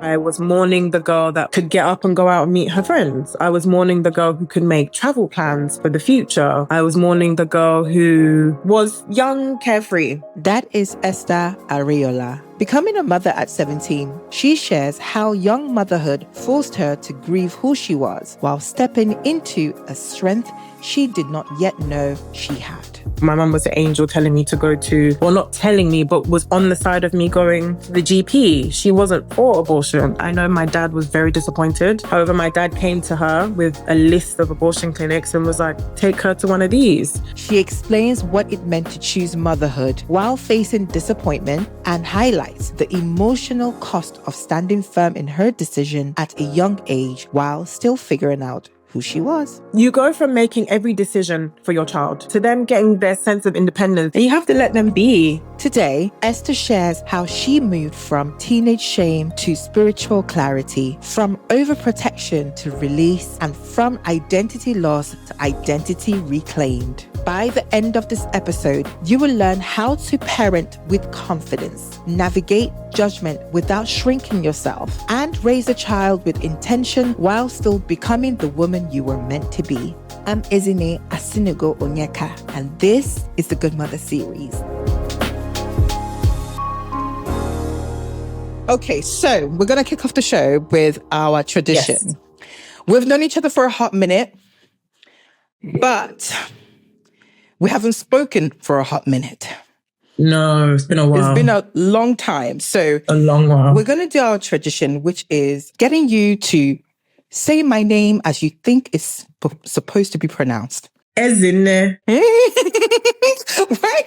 I was mourning the girl that could get up and go out and meet her friends. I was mourning the girl who could make travel plans for the future. I was mourning the girl who was young, carefree. That is Esther Areola. Becoming a mother at 17, she shares how young motherhood forced her to grieve who she was while stepping into a strength she did not yet know she had. My mum was an angel telling me to go to, well, not telling me, but was on the side of me going to the GP. She wasn't for abortion. I know my dad was very disappointed. However, my dad came to her with a list of abortion clinics and was like, take her to one of these. She explains what it meant to choose motherhood while facing disappointment and highlights the emotional cost of standing firm in her decision at a young age while still figuring out who she was. You go from making every decision for your child to them getting their sense of independence, and you have to let them be. Today, Esther shares how she moved from teenage shame to spiritual clarity, from overprotection to release, and from identity loss to identity reclaimed. By the end of this episode, you will learn how to parent with confidence, navigate judgment without shrinking yourself, and raise a child with intention while still becoming the woman you were meant to be. I'm Ezinne Asinugo-onyeka, and this is the Goodmother Series. Okay, so we're going to kick off the show with our tradition. Yes. We've known each other for a hot minute, but we haven't spoken for a hot minute. No, it's been a while. It's been a long time. So a long while. We're going to do our tradition, which is getting you to say my name as you think it's supposed to be pronounced. Ezinne. Right?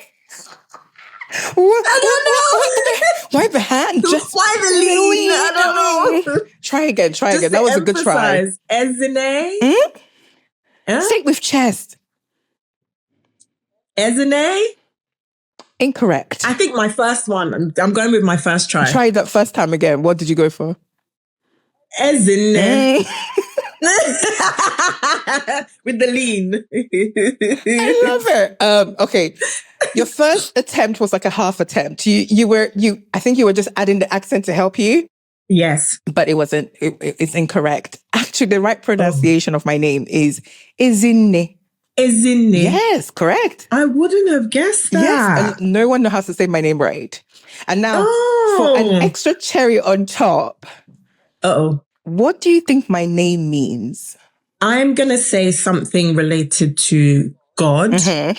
What? I don't know. Wipe a hand. Just why the lean? I don't know. Try again. Just That was a good try. Ezinne. Say it with chest. Ezinne? Incorrect. I think my first one. I'm going with my first try. Try that first time again. What did you go for? Ezinne. With the lean. I love it. Okay. Your first attempt was like a half attempt. I think you were just adding the accent to help you. Yes. But it wasn't, it's incorrect. Actually, the right pronunciation of my name is Ezinne. Ezinne. Yes, correct. I wouldn't have guessed that. Yes, and no one knows how to say my name right. And now, for an extra cherry on top, what do you think my name means? I'm going to say something related to God.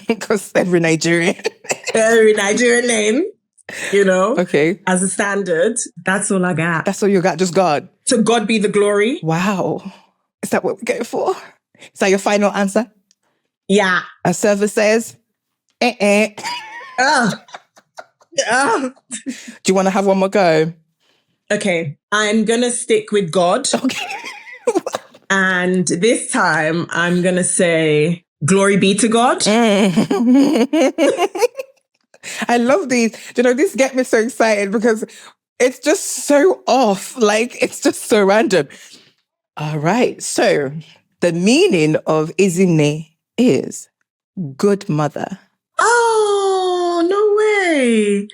Because every Nigerian name, Okay. As a standard, that's all I got. That's all you got, just God. To God be the glory. Wow. Is that what we're going for? Is that your final answer? Yeah. A server says, Do you want to have one more go? Okay. I'm going to stick with God. Okay. And this time I'm going to say, glory be to God. I love these. These get me so excited because it's just so off. Like, it's just so random. All right. So the meaning of Ezinne is good mother. Oh, no way.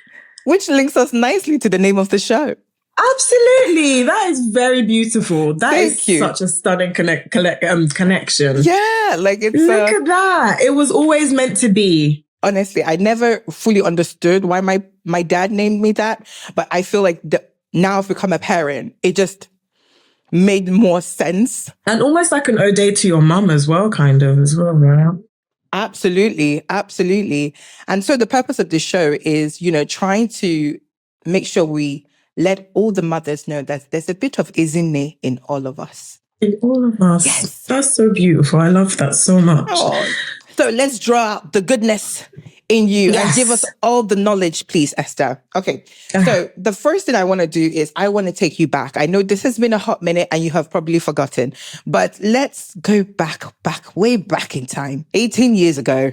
Which links us nicely to the name of the show. Absolutely. That is very beautiful. Thank you. Such a stunning connection. Yeah, like it's... Look at that. It was always meant to be. Honestly, I never fully understood why my dad named me that, but I feel like now I've become a parent, it just made more sense. And almost like an ode to your mum as well, right? Absolutely, absolutely. And so the purpose of this show is, trying to make sure we let all the mothers know that there's a bit of Ezinne in all of us. In all of us. Yes. That's so beautiful. I love that so much. Oh. So let's draw out the goodness in you and give us all the knowledge, please, Esther. Okay. So the first thing I want to do is I want to take you back. I know this has been a hot minute and you have probably forgotten, but let's go way back in time. 18 years ago,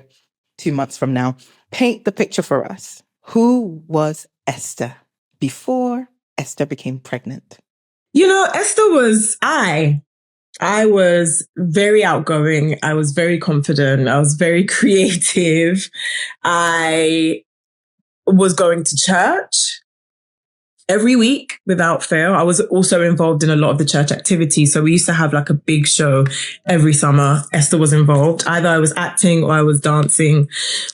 2 months from now. Paint the picture for us. Who was Esther before Esther became pregnant? Esther was I was very outgoing. I was very confident. I was very creative. I was going to church. every week without fail. I was also involved in a lot of the church activities. So we used to have like a big show every summer. Esther was involved. Either I was acting or I was dancing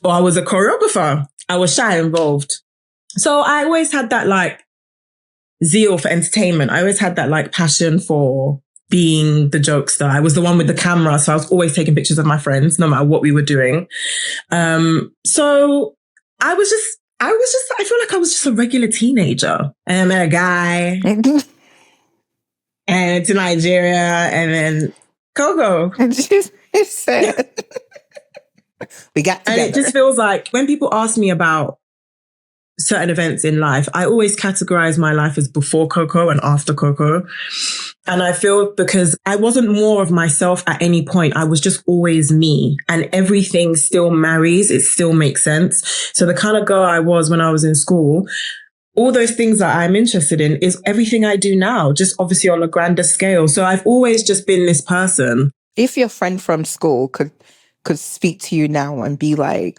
or I was a choreographer. I was shy involved. So I always had that like zeal for entertainment. I always had that like passion for being the jokester. I was the one with the camera. So I was always taking pictures of my friends, no matter what we were doing. So I feel like I was just a regular teenager. And I met a guy and to Nigeria and then Coco. It's sad. We got together. And it just feels like when people ask me about certain events in life, I always categorize my life as before Coco and after Coco. And I feel because I wasn't more of myself at any point, I was just always me, and everything still marries. It still makes sense. So the kind of girl I was when I was in school, all those things that I'm interested in is everything I do now, just obviously on a grander scale. So I've always just been this person. If your friend from school could speak to you now and be like,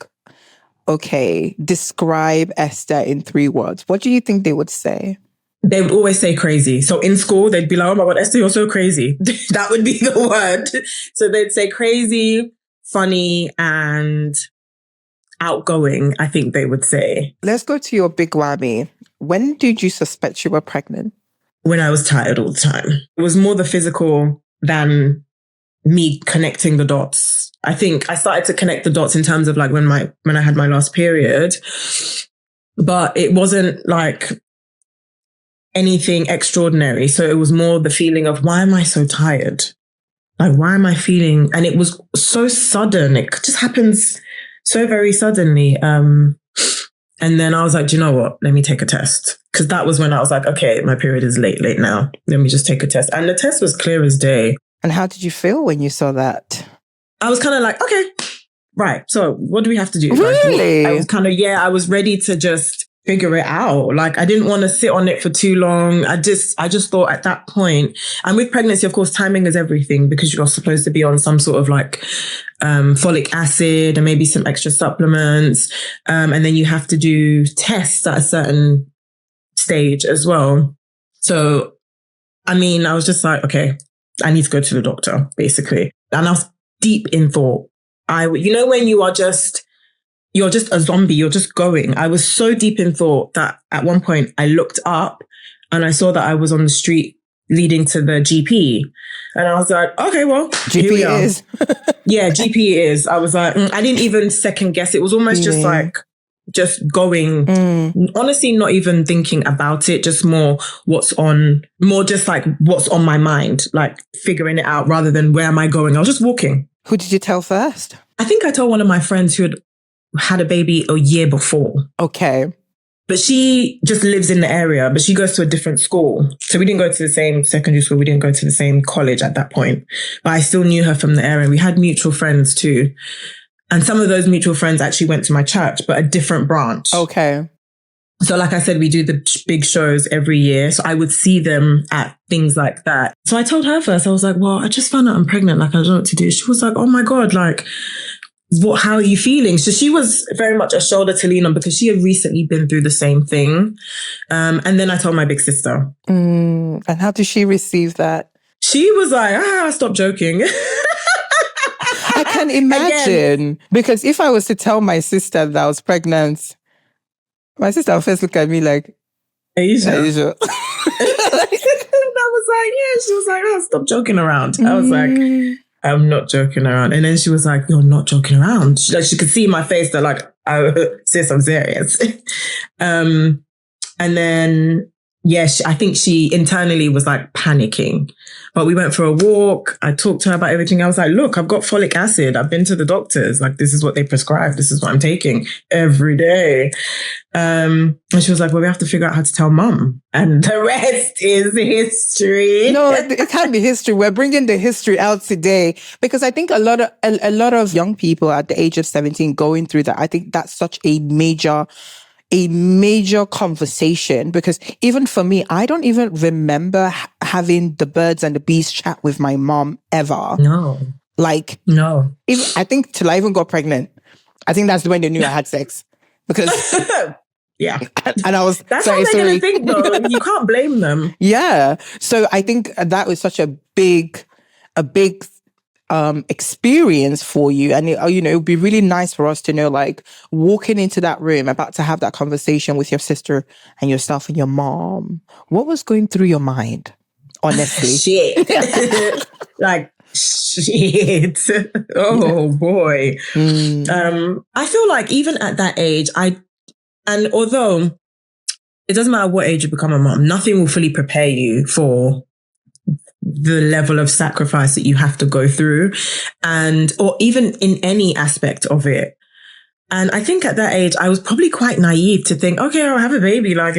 okay, describe Esther in 3 words, what do you think they would say? They would always say crazy. So in school, they'd be like, oh my God, Esther, you're so crazy. That would be the word. So they'd say crazy, funny, and outgoing, I think they would say. Let's go to your big whammy. When did you suspect you were pregnant? When I was tired all the time. It was more the physical than me connecting the dots. I think I started to connect the dots in terms of like when I had my last period, but it wasn't like anything extraordinary. So it was more the feeling of, why am I so tired? Like, why am I feeling? And it was so sudden. It just happens so very suddenly. And then I was like, do you know what? Let me take a test. Because that was when I was like, okay, my period is late now. Let me just take a test. And the test was clear as day. And how did you feel when you saw that? I was kind of like, okay, right. So what do we have to do? Really? Like, I was kind of, I was ready to just figure it out. Like, I didn't want to sit on it for too long. I just thought at that point, and with pregnancy, of course, timing is everything because you're supposed to be on some sort of like folic acid and maybe some extra supplements. And then you have to do tests at a certain stage as well. So, I mean, I was just like, okay, I need to go to the doctor, basically. And I was deep in thought. When you're just a zombie, you're just going. I was so deep in thought that at one point I looked up and I saw that I was on the street leading to the GP. And I was like, okay, well, GP here we are. is. Yeah, GP is. I was like, I didn't even second guess. It was almost just like, just going, honestly, not even thinking about it, just what's on my mind, like figuring it out rather than where am I going? I was just walking. Who did you tell first? I think I told one of my friends who had a baby a year before. Okay. But she just lives in the area, but she goes to a different school. So we didn't go to the same secondary school. We didn't go to the same college at that point. But I still knew her from the area. We had mutual friends too. And some of those mutual friends actually went to my church, but a different branch. Okay. So like I said, we do the big shows every year. So I would see them at things like that. So I told her first, I was like, well, I just found out I'm pregnant. Like, I don't know what to do. She was like, oh my God, like, how are you feeling? So she was very much a shoulder to lean on because she had recently been through the same thing. And then I told my big sister. And how did she receive that? She was like, stop joking. I can imagine. Because if I was to tell my sister that I was pregnant, my sister would first look at me like, Are you sure? Are you sure? And I was like, yeah. She was like, stop joking around. I was like, I'm not joking around. And then she was like, you're not joking around. She could see my face that like, oh, sis, I'm serious. And then, I think she internally was like panicking. But we went for a walk. I talked to her about everything. I was like, look, I've got folic acid. I've been to the doctors. Like, this is what they prescribe. This is what I'm taking every day. And she was like, well, we have to figure out how to tell mum. And the rest is history. No, it can't be history. We're bringing the history out today because I think a lot of young people at the age of 17 going through that. I think that's such a major conversation because even for me, I don't even remember having the birds and the bees chat with my mom ever. No. Like, no. I think till I even got pregnant, I think that's when they knew I had sex because Yeah. And I was That's sorry, what they're sorry. going to think, though. You can't blame them. Yeah. So I think that was such a big experience for you. And it would be really nice for us to know, like, walking into that room, about to have that conversation with your sister and yourself and your mom, what was going through your mind, honestly? Shit. Like, shit. Oh, boy. I feel like even at that age, and although it doesn't matter what age you become a mom, nothing will fully prepare you for the level of sacrifice that you have to go through, or even in any aspect of it. And I think at that age, I was probably quite naive to think, okay, I'll have a baby. Like,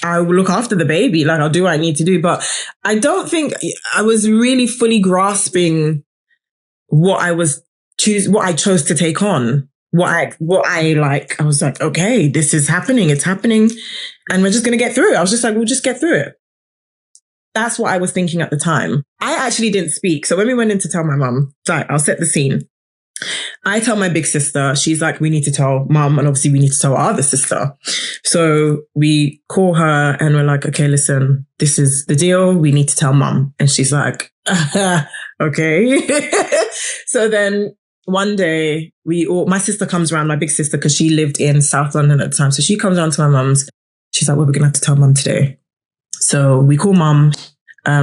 I will look after the baby. Like, I'll do what I need to do. But I don't think I was really fully grasping what I chose to take on. I was like, okay, this is happening. It's happening. And we're just going to get through it. I was just like, we'll just get through it. That's what I was thinking at the time. I actually didn't speak. So when we went in to tell my mum, I'll set the scene. I tell my big sister, she's like, we need to tell mum, and obviously we need to tell our other sister. So we call her and we're like, okay, listen, this is the deal. We need to tell mum. And she's like, okay. So then one day my sister comes around, my big sister, because she lived in South London at the time. So she comes around to my mum's. She's like, well, we're going to have to tell mum today. So we call mum.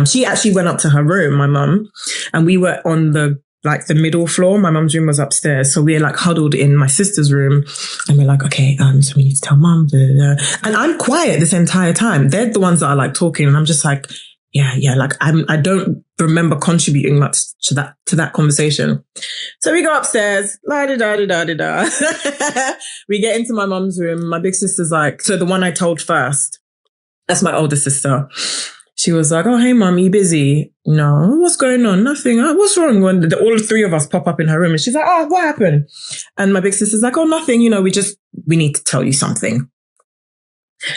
She actually went up to her room, my mum, and we were on the middle floor. My mum's room was upstairs. So we're like huddled in my sister's room and we're like, okay, so we need to tell mum. Blah, blah, blah. And I'm quiet this entire time. They're the ones that are like talking. And I'm just like, yeah. Like I don't remember contributing much to that conversation. So we go upstairs, la-da-da-da-da-da-da. We get into my mum's room. My big sister's like, so the one I told first, that's my older sister. She was like, oh, hey, mum, you busy? No, what's going on? Nothing. What's wrong? When all three of us pop up in her room and she's like, oh, what happened? And my big sister's like, oh, nothing. We need to tell you something.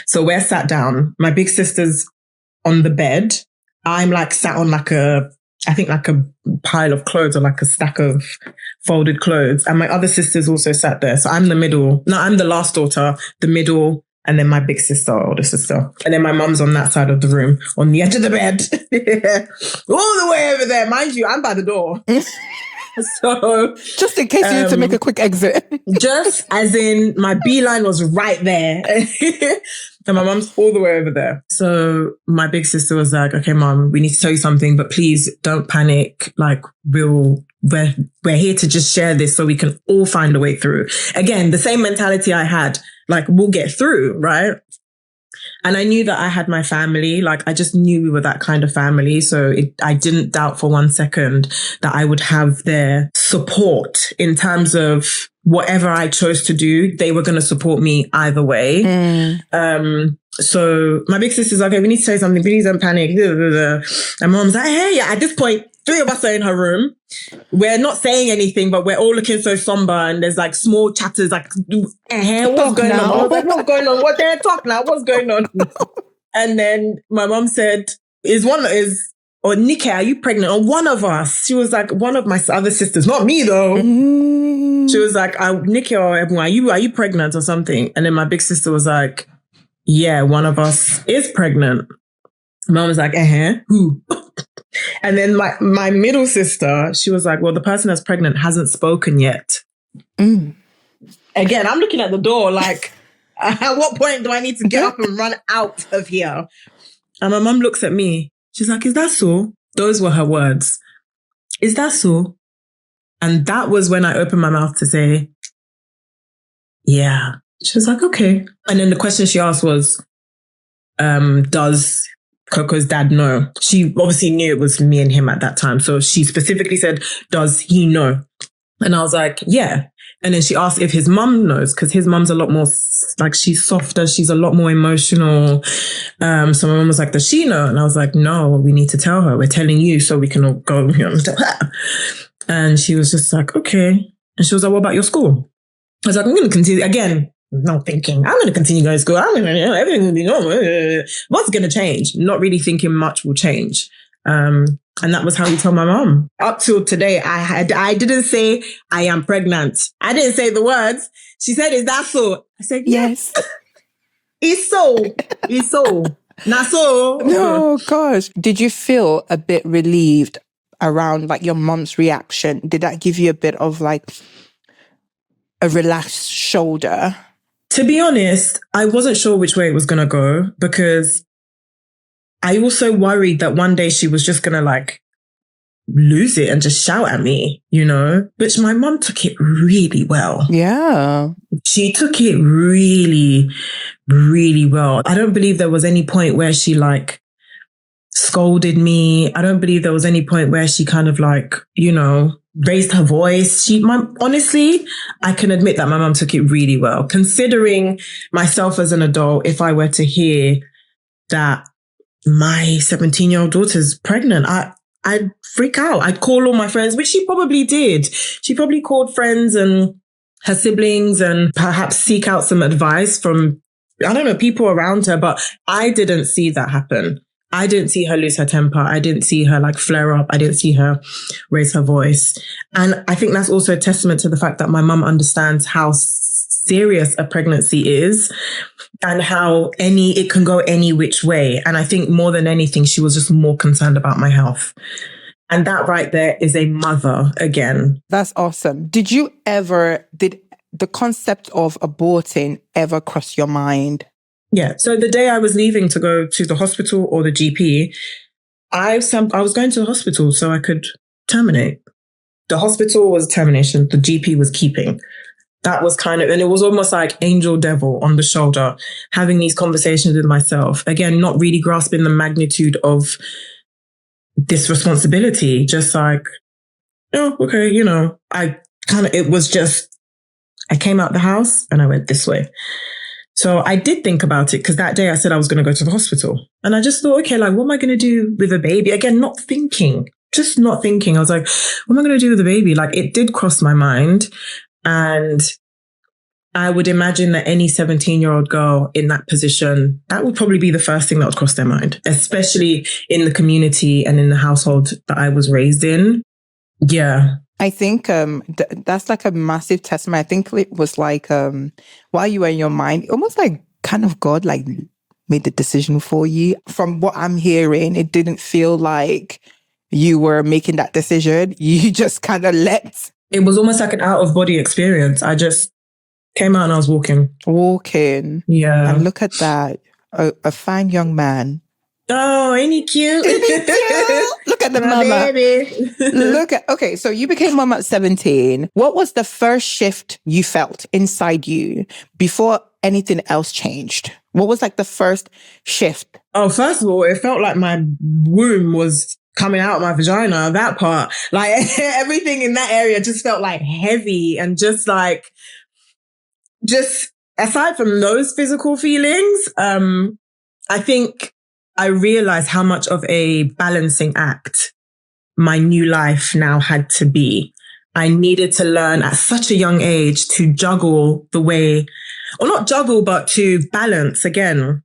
So we're sat down. My big sister's on the bed. I'm like sat on like a pile of clothes or like a stack of folded clothes. And my other sister's also sat there. So I'm the middle. No, I'm the last daughter, the middle, and then my big sister, older sister. And then my mum's on that side of the room, on the edge of the bed. All the way over there. Mind you, I'm by the door. So just in case you need to make a quick exit. Just as in my beeline was right there. And my mum's all the way over there. So my big sister was like, okay, mum, we need to tell you something, but please don't panic. Like we're here to just share this so we can all find a way through. Again, the same mentality I had, like we'll get through, right? And I knew that I had my family. Like I just knew we were that kind of family. So I didn't doubt for 1 second that I would have their support in terms of whatever I chose to do. They were going to support me either way. So my big sister's like, okay, we need to say something. Please don't panic. And mom's like, hey, at this point, 3 of us are in her room. We're not saying anything, but we're all looking so somber. And there's like small chatters like, what's going on? I was like, what's going on? What they're talking now? What's going on? And then my mom said, Nikki, are you pregnant? Or one of us. She was like, one of my other sisters, not me though. She was like, Nikki or everyone, are you pregnant or something? And then my big sister was like, yeah, one of us is pregnant. Mom was like, who? And then my middle sister, she was like, well, the person that's pregnant hasn't spoken yet. Again, I'm looking at the door like, at what point do I need to get up and run out of here? And my mom looks at me. She's like, is that so? Those were her words. Is that so? And that was when I opened my mouth to say, yeah. She was like, okay. And then the question she asked was, does Coco's dad know? She obviously knew it was me and him at that time. So she specifically said, does he know? And I was like, yeah. And then she asked if his mum knows, because his mum's a lot more, like, she's softer. She's a lot more emotional. So my mum was like, does she know? And I was like, no, we need to tell her. We're telling you so we can all go and tell her. And she was just like, okay. And she was like, what about your school? I was like, I'm going to continue. Again, not thinking, I'm going to continue going to school. Everything will be normal. What's going to change? Not really thinking much will change. And that was how we told my mom. Up till today, I didn't say I am pregnant. I didn't say the words. She said, is that so? I said, Yes. It's so. It's so. Not so. No, gosh. Did you feel a bit relieved around like your mom's reaction? Did that give you a bit of like a relaxed shoulder? To be honest, I wasn't sure which way it was going to go because I also worried that one day she was just going to like lose it and just shout at me, you know, which my mom took it really well. Yeah. She took it really, really well. I don't believe there was any point where she like scolded me. I don't believe there was any point where she kind of like, you know, raised her voice. Honestly, I can admit that my mom took it really well. Considering myself as an adult, if I were to hear that my 17-year-old daughter's pregnant, I'd freak out. I'd call all my friends, which she probably did. She probably called friends and her siblings and perhaps seek out some advice from, I don't know, people around her. But I didn't see that happen. I didn't see her lose her temper. I didn't see her like flare up. I didn't see her raise her voice. And I think that's also a testament to the fact that my mum understands how serious a pregnancy is and how it can go any which way. And I think more than anything, she was just more concerned about my health. And that right there is a mother again. That's awesome. Did the concept of aborting ever cross your mind? Yeah. So the day I was leaving to go to the hospital or the GP, I was going to the hospital so I could terminate. The hospital was termination. The GP was keeping. That was and it was almost like angel devil on the shoulder, having these conversations with myself. Again, not really grasping the magnitude of this responsibility. Just like, oh, okay, you know, I came out the house and I went this way. So I did think about it because that day I said I was going to go to the hospital. And I just thought, okay, like, what am I going to do with a baby? Again, just not thinking. I was like, what am I going to do with a baby? Like, it did cross my mind. And I would imagine that any 17-year-old girl in that position, that would probably be the first thing that would cross their mind, especially in the community and in the household that I was raised in. Yeah. I think that's like a massive testament. I think it was like while you were in your mind, almost like kind of God like made the decision for you. From what I'm hearing, it didn't feel like you were making that decision. You just kind of let. It was almost like an out of body experience. I just came out and I was walking. Yeah. And look at that. A fine young man. Oh, ain't he cute? Look at the mama. Baby. Okay, so you became mom at 17. What was the first shift you felt inside you before anything else changed? What was like the first shift? Oh, first of all, it felt like my womb was coming out of my vagina, that part. Like everything in that area just felt like heavy and just aside from those physical feelings, I think I realized how much of a balancing act my new life now had to be. I needed to learn at such a young age to juggle the way, or not juggle, but to balance again,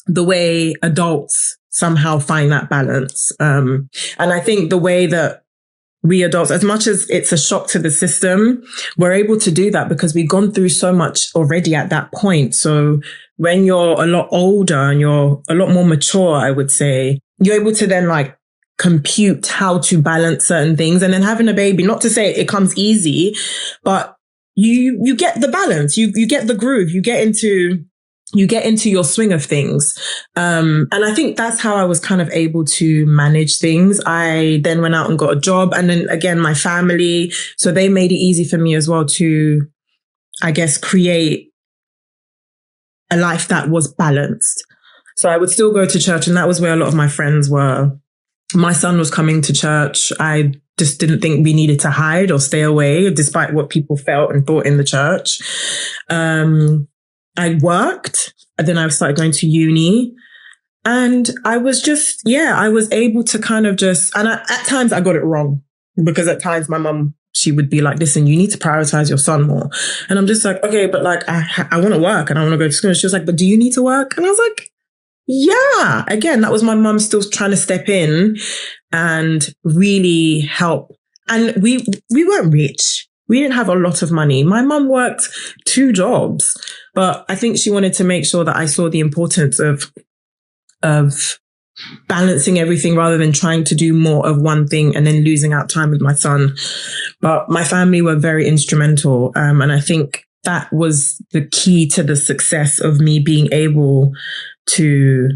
the way adults somehow find that balance. And I think the way that we adults, as much as it's a shock to the system, we're able to do that because we've gone through so much already at that point. So when you're a lot older and you're a lot more mature, I would say, you're able to then like compute how to balance certain things. And then having a baby, not to say it comes easy, but you get the balance, you get the groove, you get into your swing of things. And I think that's how I was kind of able to manage things. I then went out and got a job, and then again, my family. So they made it easy for me as well to, I guess, create a life that was balanced. So I would still go to church, and that was where a lot of my friends were. My son was coming to church. I just didn't think we needed to hide or stay away, despite what people felt and thought in the church. I worked, and then I started going to uni, and I was just, I was able to kind of just, and at times I got it wrong, because at times my mum, she would be like, listen, you need to prioritize your son more. And I'm just like, okay, but like, I want to work and I want to go to school. And she was like, but do you need to work? And I was like, yeah. Again, that was my mum still trying to step in and really help. And we weren't rich. We didn't have a lot of money. My mum worked 2 jobs, but I think she wanted to make sure that I saw the importance of balancing everything rather than trying to do more of one thing and then losing out time with my son. But my family were very instrumental. And I think that was the key to the success of me being able to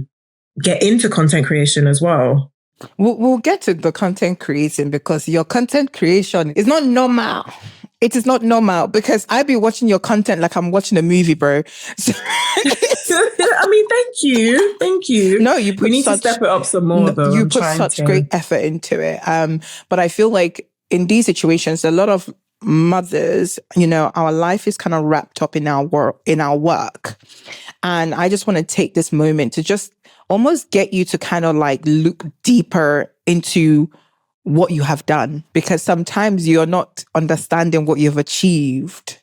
get into content creation as well. We'll get to the content creating, because your content creation is not normal. It is not normal, because I be watching your content like I'm watching a movie, bro. So, I mean, thank you. No, you put we need to step it up some more, though. You put such great effort into it. But I feel like in these situations, a lot of mothers, our life is kind of wrapped up in our work. And I just want to take this moment to just almost get you to kind of like look deeper into what you have done, because sometimes you're not understanding what you've achieved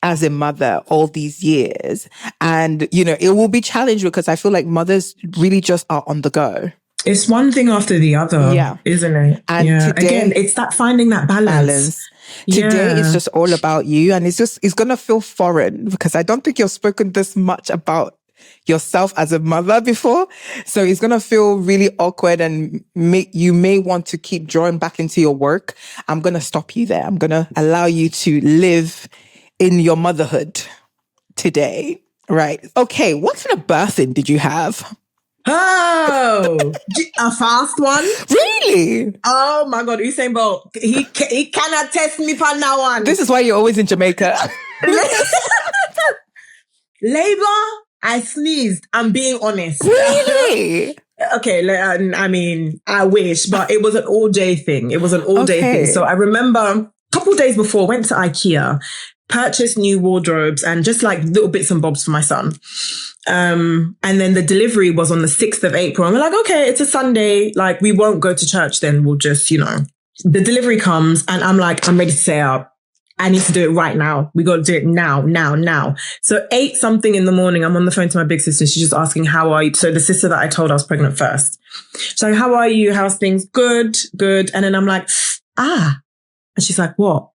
as a mother all these years. And, it will be challenging, because I feel like mothers really just are on the go. It's one thing after the other, isn't it? And today, again, it's that finding that balance. Today is just all about you. And it's going to feel foreign, because I don't think you've spoken this much about yourself as a mother before. So it's going to feel really awkward, and you may want to keep drawing back into your work. I'm going to stop you there. I'm going to allow you to live in your motherhood today. Right. Okay. What kind of birthing did you have? Oh, a fast one? Really? Oh my God, Usain Bolt. He cannot test me for that one. This is why you're always in Jamaica. Labor, I sneezed. I'm being honest. Really? Okay, I mean, I wish, but it was an all-day thing. So I remember a couple days before, went to IKEA, purchased new wardrobes and just like little bits and bobs for my son. And then the delivery was on the 6th of April. And we're like, okay, it's a Sunday. Like, we won't go to church then. We'll just, the delivery comes and I'm like, I'm ready to say up. I need to do it right now. We got to do it now. So 8 something in the morning, I'm on the phone to my big sister. She's just asking, how are you? So the sister that I told I was pregnant first. So how are you? How's things? Good. And then I'm like, And she's like, what?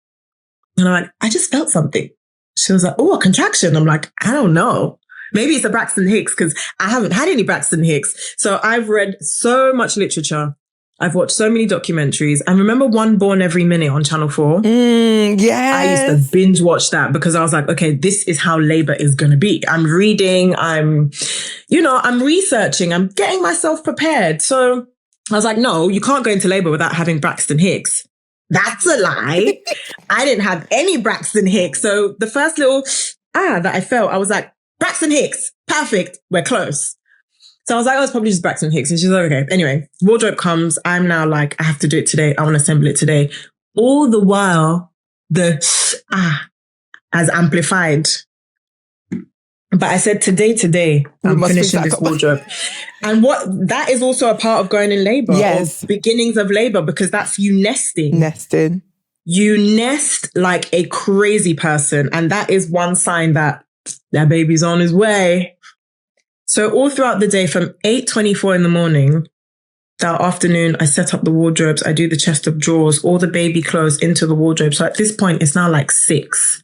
And I'm like, I just felt something. She was like, oh, a contraction. I'm like, I don't know. Maybe it's a Braxton Hicks, because I haven't had any Braxton Hicks. So I've read so much literature. I've watched so many documentaries. And remember One Born Every Minute on Channel 4? Yes. I used to binge watch that, because I was like, okay, this is how labor is going to be. I'm reading, I'm researching, I'm getting myself prepared. So I was like, no, you can't go into labor without having Braxton Hicks. That's a lie. I didn't have any Braxton Hicks. So the first little that I felt, I was like, Braxton Hicks, perfect, we're close. So I was like, oh, it's probably just Braxton Hicks. And she's like, okay. Anyway, wardrobe comes. I'm now like, I have to do it today. I want to assemble it today. All the while, the has amplified. But I said, today, I'm finishing this wardrobe. And that is also a part of going in labor. Yes. Beginnings of labor, because that's you nesting. Nesting. You nest like a crazy person. And that is one sign that baby's on his way. So all throughout the day, from 8:24 in the morning, that afternoon, I set up the wardrobes. I do the chest of drawers, all the baby clothes into the wardrobe. So at this point, it's now like 6.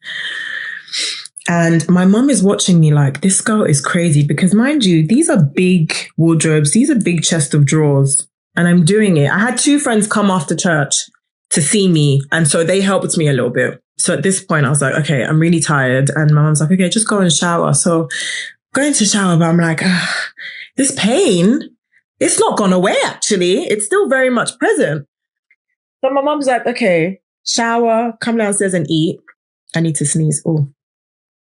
And my mum is watching me like, this girl is crazy, because mind you, these are big wardrobes. These are big chest of drawers. And I'm doing it. I had 2 friends come after church to see me. And so they helped me a little bit. So at this point, I was like, okay, I'm really tired. And my mom's like, okay, just go and shower. So going to shower, but I'm like, this pain, it's not gone away, actually. It's still very much present. So my mom's like, okay, shower, come downstairs and eat. I need to sneeze. Oh,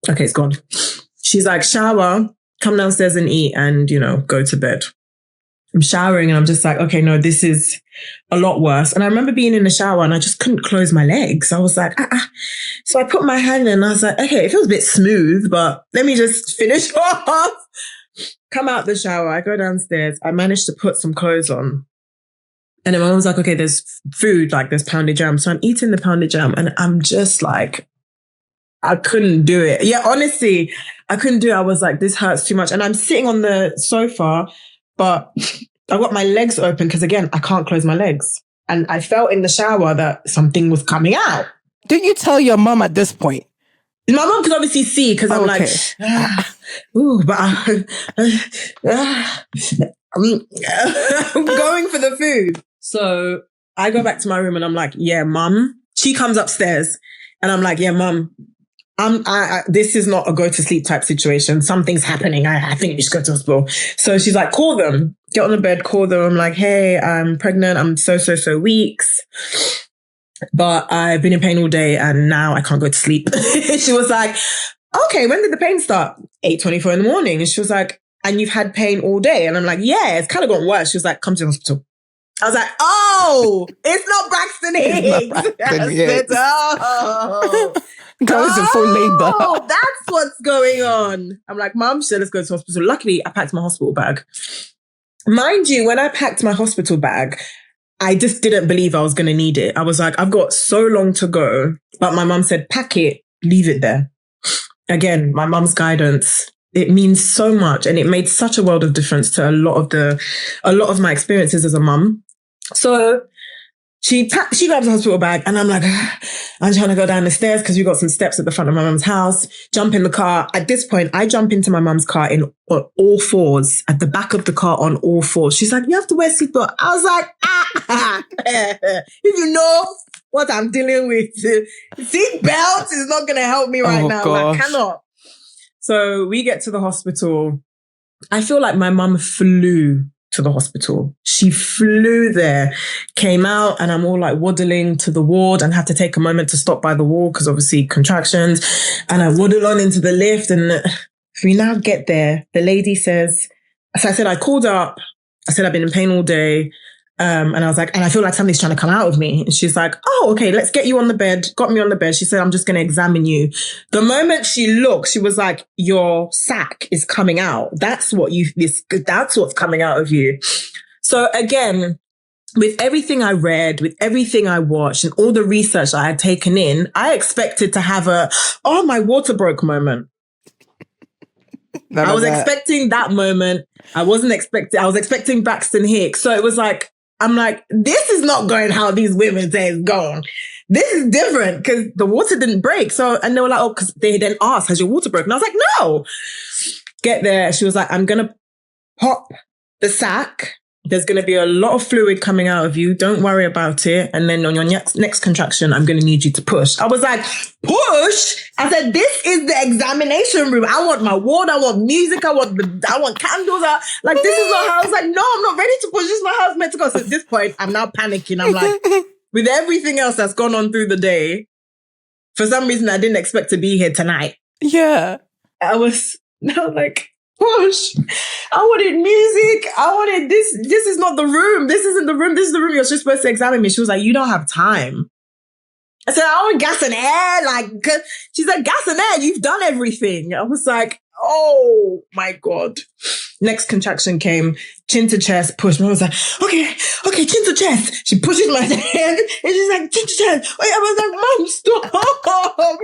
okay, it's gone. She's like, shower, come downstairs and eat and, go to bed. I'm showering and I'm just like, okay, no, this is a lot worse. And I remember being in the shower and I just couldn't close my legs. I was like, So I put my hand in and I was like, okay, it feels a bit smooth, but let me just finish off. Come out the shower. I go downstairs. I managed to put some clothes on. And then my mom was like, okay, there's food, like there's pounded jam. So I'm eating the pounded jam and I'm just like, I couldn't do it. Yeah, honestly, I couldn't do it. I was like, this hurts too much. And I'm sitting on the sofa, but I got my legs open because, again, I can't close my legs. And I felt in the shower that something was coming out. Didn't you tell your mom at this point? My mom could obviously see because I'm like, ooh, but I'm going for the food. So I go back to my room and I'm like, yeah, mum. She comes upstairs and I'm like, yeah, mum. This is not a go to sleep type situation. Something's happening. I think we should go to hospital. So she's like, call them. Get on the bed, call them. I'm like, hey, I'm pregnant. I'm so weeks. But I've been in pain all day and now I can't go to sleep. She was like, okay, when did the pain start? 8:24 in the morning. And she was like, and you've had pain all day? And I'm like, yeah, it's kind of gotten worse. She was like, come to the hospital. I was like, oh, it's not Braxton Hicks. I said, oh. Goes in full labor. Oh, that's what's going on. I'm like, Mom, she said, let's go to the hospital. Luckily, I packed my hospital bag. Mind you, when I packed my hospital bag, I just didn't believe I was going to need it. I was like, I've got so long to go. But my mum said, pack it, leave it there. Again, my mum's guidance, it means so much. And it made such a world of difference to a lot of my experiences as a mum. So she grabs a hospital bag and I'm like, I'm trying to go down the stairs because we got some steps at the front of my mum's house, jump in the car. At this point, I jump into my mum's car on all fours, at the back of the car on all fours. She's like, you have to wear seatbelt. I was like, if you know what I'm dealing with, seatbelt is not going to help me right now. Gosh. I cannot. So we get to the hospital. I feel like my mum flew to the hospital. She flew there, came out, and I'm all like waddling to the ward and had to take a moment to stop by the ward because obviously contractions. And I waddle on into the lift and we now get there. The lady says, so I said, I called up. I said, I've been in pain all day. And I was like, and I feel like something's trying to come out of me. And she's like, oh, okay, let's get you on the bed. Got me on the bed. She said, I'm just going to examine you. The moment she looked, she was like, your sac is coming out. That's what's coming out of you. So again, with everything I read, with everything I watched and all the research I had taken in, I expected to have my water broke moment. I was expecting that moment. I was expecting Braxton Hicks. So it was like, I'm like, this is not going how these women say it's going. This is different because the water didn't break. So, and they were like, oh, because they then asked, has your water broken? I was like, no. Get there. She was like, I'm going to pop the sac. There's going to be a lot of fluid coming out of you. Don't worry about it. And then on your next contraction, I'm going to need you to push. I was like, push? I said, this is the examination room. I want my water. I want music. I want candles. This is not how I was like, no, I'm not ready to push. This is not how it's meant to go. So at this point, I'm now panicking. I'm like, with everything else that's gone on through the day, for some reason, I didn't expect to be here tonight. Yeah. I was now like, push. I wanted music. I wanted this. This is not the room. This isn't the room. This is the room you're just supposed to examine me. She was like, you don't have time. I said, I want gas and air. She's like, gas and air. You've done everything. I was like, oh my God. Next contraction came, chin to chest, push. I was like, okay, chin to chest. She pushes my hand and she's like, chin to chest. Wait, I was like, Mom, stop.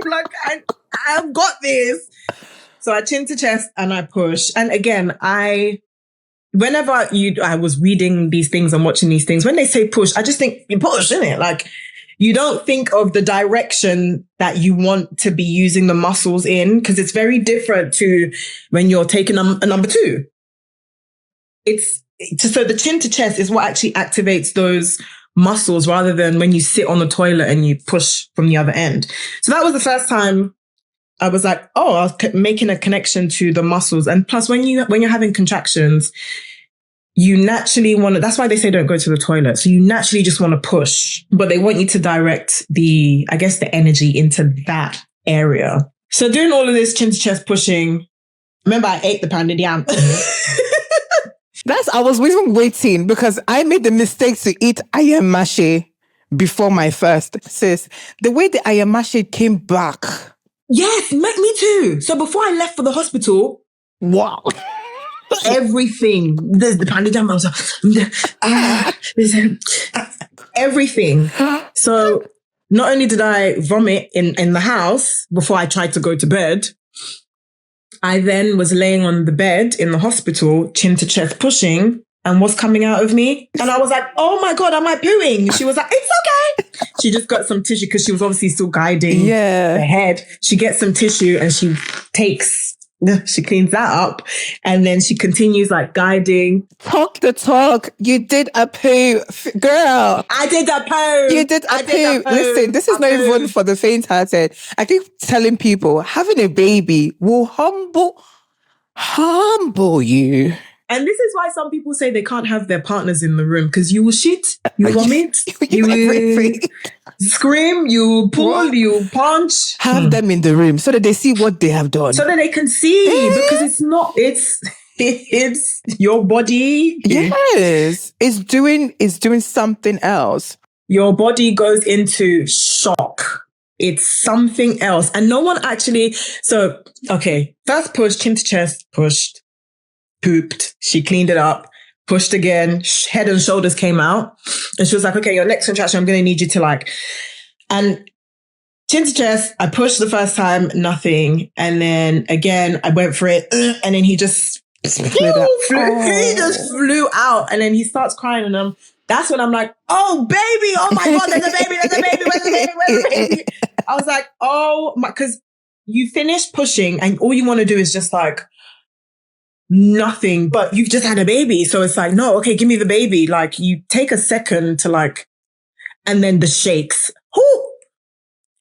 Like, I've got this. So I chin to chest and I push. And again, whenever I was reading these things and watching these things, when they say push, I just think you push, innit? Like, you don't think of the direction that you want to be using the muscles in, because it's very different to when you're taking a number two. So the chin to chest is what actually activates those muscles rather than when you sit on the toilet and you push from the other end. So that was the first time I was like, oh, I was making a connection to the muscles. And plus, when you're having contractions, you naturally that's why they say don't go to the toilet. So you naturally just want to push, but they want you to direct the energy into that area. So doing all of this chin to chest pushing, remember I ate the pounded yam. I was even waiting because I made the mistake to eat ayamashi before my first. Sis, the way the ayamashi came back. Yes, me too. So before I left for the hospital, wow. Everything. There's the pounded jam. I was like, everything. So not only did I vomit in the house before I tried to go to bed, I then was laying on the bed in the hospital, chin to chest pushing, and what's coming out of me? And I was like, oh my God, am I pooing? She was like, it's okay. She just got some tissue because she was obviously still guiding the Yeah. head. She gets some tissue and she cleans that up, and then she continues like guiding. Talk the talk. You did a poo, girl. I did a poo. You did a poo. Listen, this is not even for the faint-hearted. I keep telling people having a baby will humble you. And this is why some people say they can't have their partners in the room, because you will shit, you vomit, you will scream, you pull, you punch. Have them in the room so that they see what they have done. So that they can see, because it's your body. Yes. It's doing something else. Your body goes into shock. It's something else. And no one actually, so, okay, first push, chin to chest, pushed, pooped. She cleaned it up, pushed again, head and shoulders came out. And she was like, okay, your next contraction, I'm going to need you to like, and chin to chest, I pushed the first time, nothing. And then again, I went for it. And then he just flew out. And then he starts crying. And that's when I'm like, oh, baby. Oh my God, there's a baby. There's a baby. Where's the baby? Where's the baby? I was like, oh my, because you finish pushing and all you want to do is just like, nothing, but you've just had a baby. So it's like, no, okay, give me the baby. Like you take a second to like, and then the shakes. Whoo!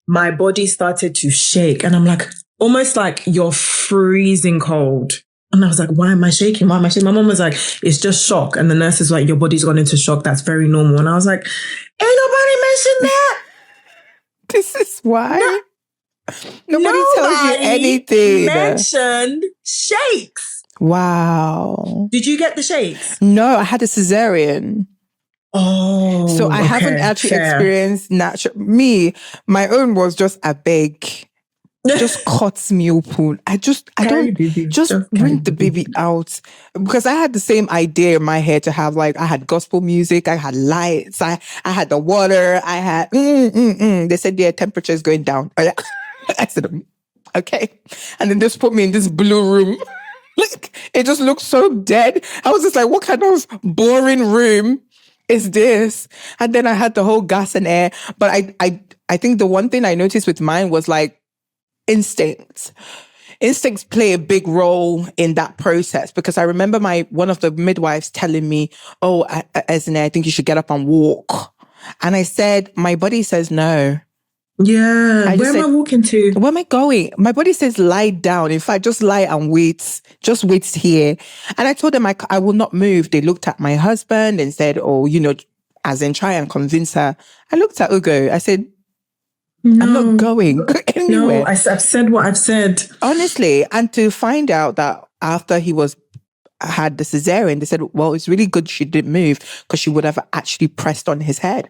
My body started to shake and I'm like, almost like you're freezing cold. And I was like, why am I shaking? Why am I shaking? My mom was like, it's just shock. And the nurse is like, your body's gone into shock. That's very normal. And I was like, ain't nobody mentioned that. This is why. Nobody tells you anything. Mentioned shakes. Wow. Did you get the shakes? No, I had a cesarean. Oh. So I haven't actually experienced natural. My own was just a big, just cuts me open. I don't bring the baby out, because I had the same idea in my head to have, like, I had gospel music, I had lights, I had the water, I had, They said, yeah, temperature is going down. I said, okay. And then just put me in this blue room. Like, it just looked so dead. I was just like, what kind of boring room is this? And then I had the whole gas and air. But I think the one thing I noticed with mine was like instincts. Instincts play a big role in that process, because I remember one of the midwives telling me, oh, Ezinne, I think you should get up and walk. And I said, my body says no. Yeah. Where am I walking to? Where am I going? My body says lie down. In fact, just lie and wait. Just wait here. And I told them I will not move. They looked at my husband and said, oh, as in try and convince her. I looked at Ugo. I said, no, I'm not going anywhere. No, I've said what I've said. Honestly. And to find out that after he had the cesarean, they said, well, it's really good she didn't move, because she would have actually pressed on his head.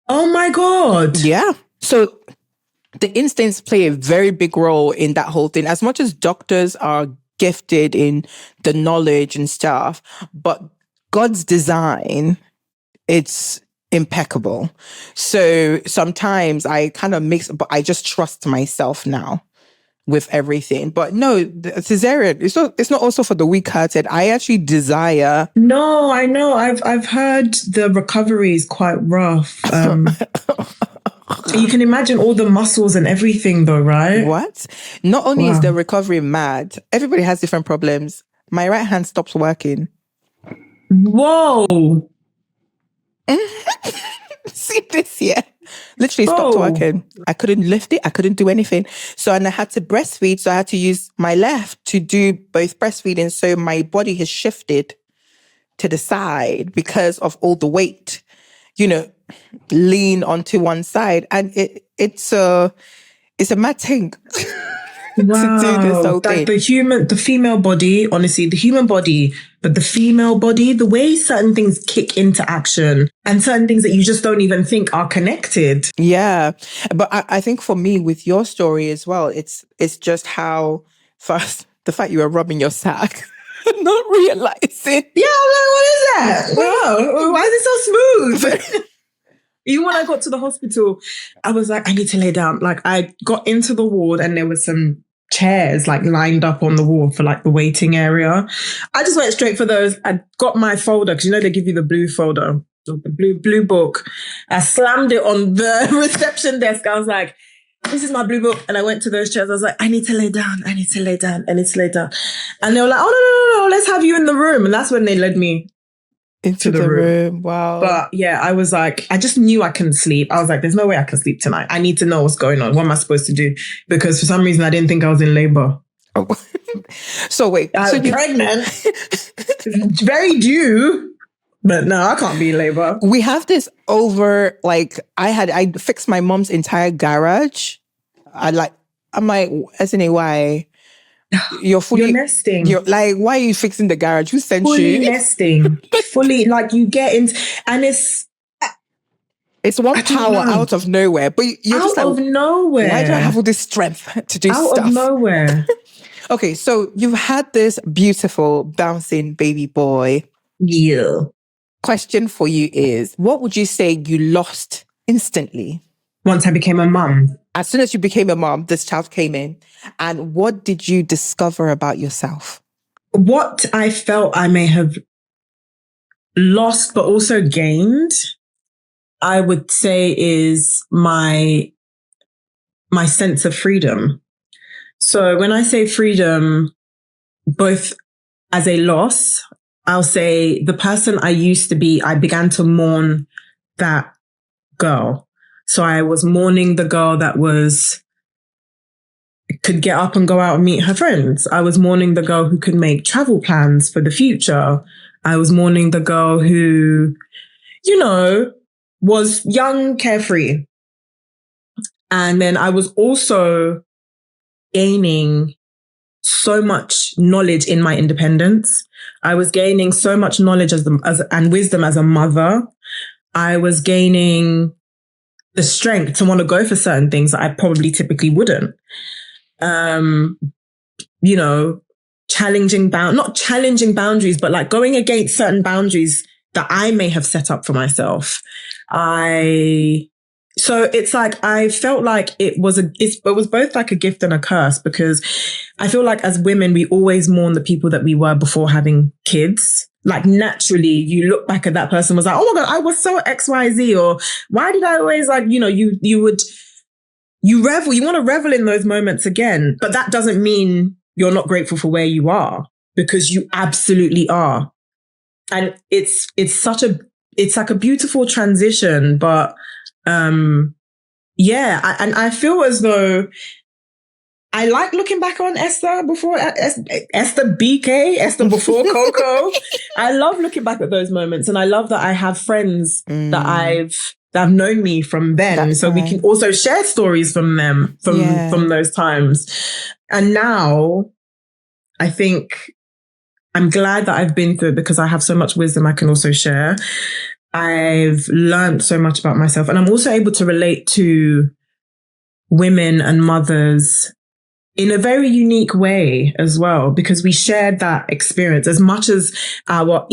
Oh my God. Yeah. So the instincts play a very big role in that whole thing. As much as doctors are gifted in the knowledge and stuff, but God's design, it's impeccable. So sometimes I kind of mix, but I just trust myself now with everything. But no, the cesarean, it's not also for the weak-hearted. I actually desire. No, I know. I've heard the recovery is quite rough. You can imagine all the muscles and everything though, right? What? Not only is the recovery mad, everybody has different problems. My right hand stops working. Whoa. See this here? Literally stopped working. I couldn't lift it. I couldn't do anything. And I had to breastfeed. So I had to use my left to do both breastfeeding. So my body has shifted to the side because of all the weight, lean onto one side. And it's a mad thing. Wow. To do this whole thing. The female body, honestly, the human body, but the female body, the way certain things kick into action and certain things that you just don't even think are connected. Yeah. But I think for me, with your story as well, it's just how first, the fact you were rubbing your sack, not realizing. Yeah, I'm like, what is that? Wow, why is it so smooth? Even when I got to the hospital, I was like, I need to lay down. Like, I got into the ward and there was some chairs like lined up on the wall for like the waiting area. I just went straight for those. I got my folder, because they give you the blue folder. the blue book. I slammed it on the reception desk. I was like, this is my blue book. And I went to those chairs. I was like, I need to lay down. And they were like, oh, no, let's have you in the room. And that's when they led me into the room. Wow. But yeah, I was like, I just knew I couldn't sleep. I was like, there's no way I can sleep tonight. I need to know what's going on. What am I supposed to do? Because for some reason, I didn't think I was in labor. Oh. So wait. I was pregnant. Very due. But no, I can't be in labor. We have this over, like, I fixed my mom's entire garage. I'm like, Ezinne, why? You're nesting. You're like, why are you fixing the garage? Who sent fully you? Nesting. Fully, like, you get into, and it's one power out of nowhere. But you're out just like, of nowhere. Why do I have all this strength to do stuff? Out of nowhere. Okay, so you've had this beautiful, bouncing baby boy. Yeah. Question for you is, what would you say you lost instantly? Once I became a mum. As soon as you became a mom, this child came in. And what did you discover about yourself? What I felt I may have lost, but also gained, I would say is my sense of freedom. So when I say freedom, both as a loss, I'll say the person I used to be, I began to mourn that girl. So I was mourning the girl that could get up and go out and meet her friends. I was mourning the girl who could make travel plans for the future. I was mourning the girl who, was young, carefree. And then I was also gaining so much knowledge in my independence. I was gaining so much knowledge and wisdom as a mother. I was gaining the strength to want to go for certain things that I probably typically wouldn't. Not challenging boundaries, but like going against certain boundaries that I may have set up for myself. So it's like, I felt like it was both like a gift and a curse, because I feel like as women, we always mourn the people that we were before having kids. Like naturally, you look back at that person was like, oh my God, I was so XYZ, or why did I always you want to revel in those moments again. But that doesn't mean you're not grateful for where you are, because you absolutely are. And it's like a beautiful transition, but I feel as though I like looking back on Esther before Esther before Coco. I love looking back at those moments, and I love that I have friends that have known me from then. That's so right. We can also share stories from them from those times. And now I think I'm glad that I've been through it, because I have so much wisdom I can also share. I've learned so much about myself, and I'm also able to relate to women and mothers in a very unique way as well, because we shared that experience. As much as our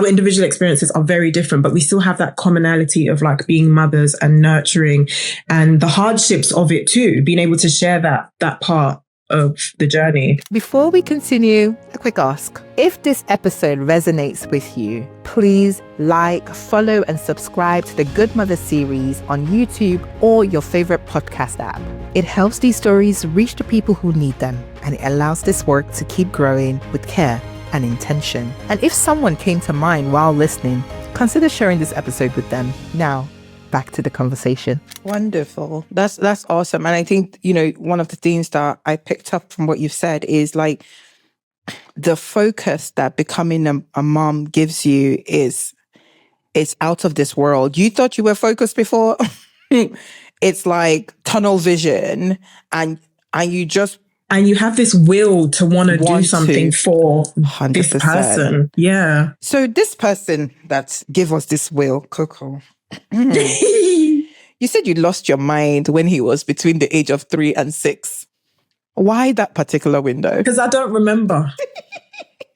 individual experiences are very different, but we still have that commonality of like being mothers and nurturing, and the hardships of it too, being able to share that part of the journey. Before we continue, a quick ask. If this episode resonates with you, please like, follow, and subscribe to the Goodmother Series on YouTube or your favorite podcast app. It helps these stories reach the people who need them, and it allows this work to keep growing with care and intention. And if someone came to mind while listening, consider sharing this episode with them. Now, back to the conversation. Wonderful. That's awesome. And I think, one of the things that I picked up from what you've said is like the focus that becoming a mom gives you is out of this world. You thought you were focused before. It's like tunnel vision, and you have this will to want to do something for 100%. This person. Yeah. So this person that gave us this will, Coco, you said you lost your mind when he was between the age of 3 and 6. Why that particular window? Because I don't remember.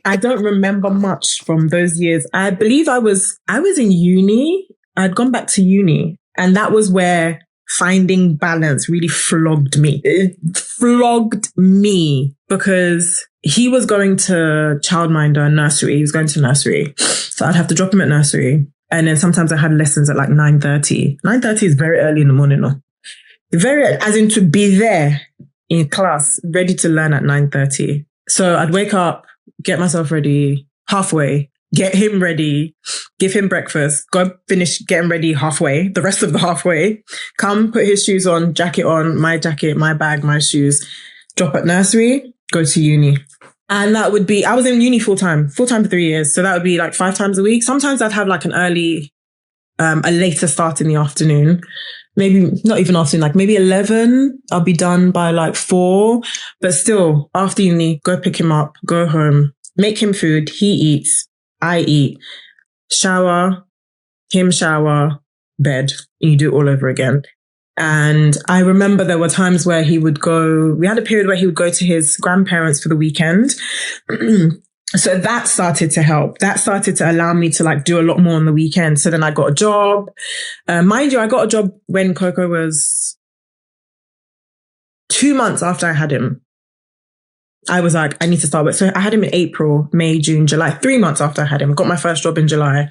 I don't remember much from those years. I believe I was in uni. I'd gone back to uni, and that was where finding balance really flogged me. It flogged me, because he was going to childminder and nursery. He was going to nursery. So I'd have to drop him at nursery. And then sometimes I had lessons at like 9:30. 9:30 is very early in the morning. No? Very, as in to be there in class, ready to learn at 9:30. So I'd wake up, get myself ready halfway, get him ready, give him breakfast, go finish getting ready halfway, the rest of the halfway, come put his shoes on, jacket on, my jacket, my bag, my shoes, drop at nursery, go to uni. And that would be, I was in uni full time for 3 years. So that would be like 5 times a week. Sometimes I'd have like an early, a later start in the afternoon. Maybe not even afternoon, like maybe 11. I'll be done by like 4. But still, after uni, go pick him up, go home, make him food. He eats, I eat, shower, him shower, bed. And you do it all over again. And I remember there were times where he would go, we had a period where he would go to his grandparents for the weekend. So that started to help. That started to allow me to like do a lot more on the weekend. So then I got a job. Mind you, I got a job when Coco was 2 months after I had him. I was like, I need to start with. So I had him in April, May, June, July, 3 months after I had him. Got my first job in July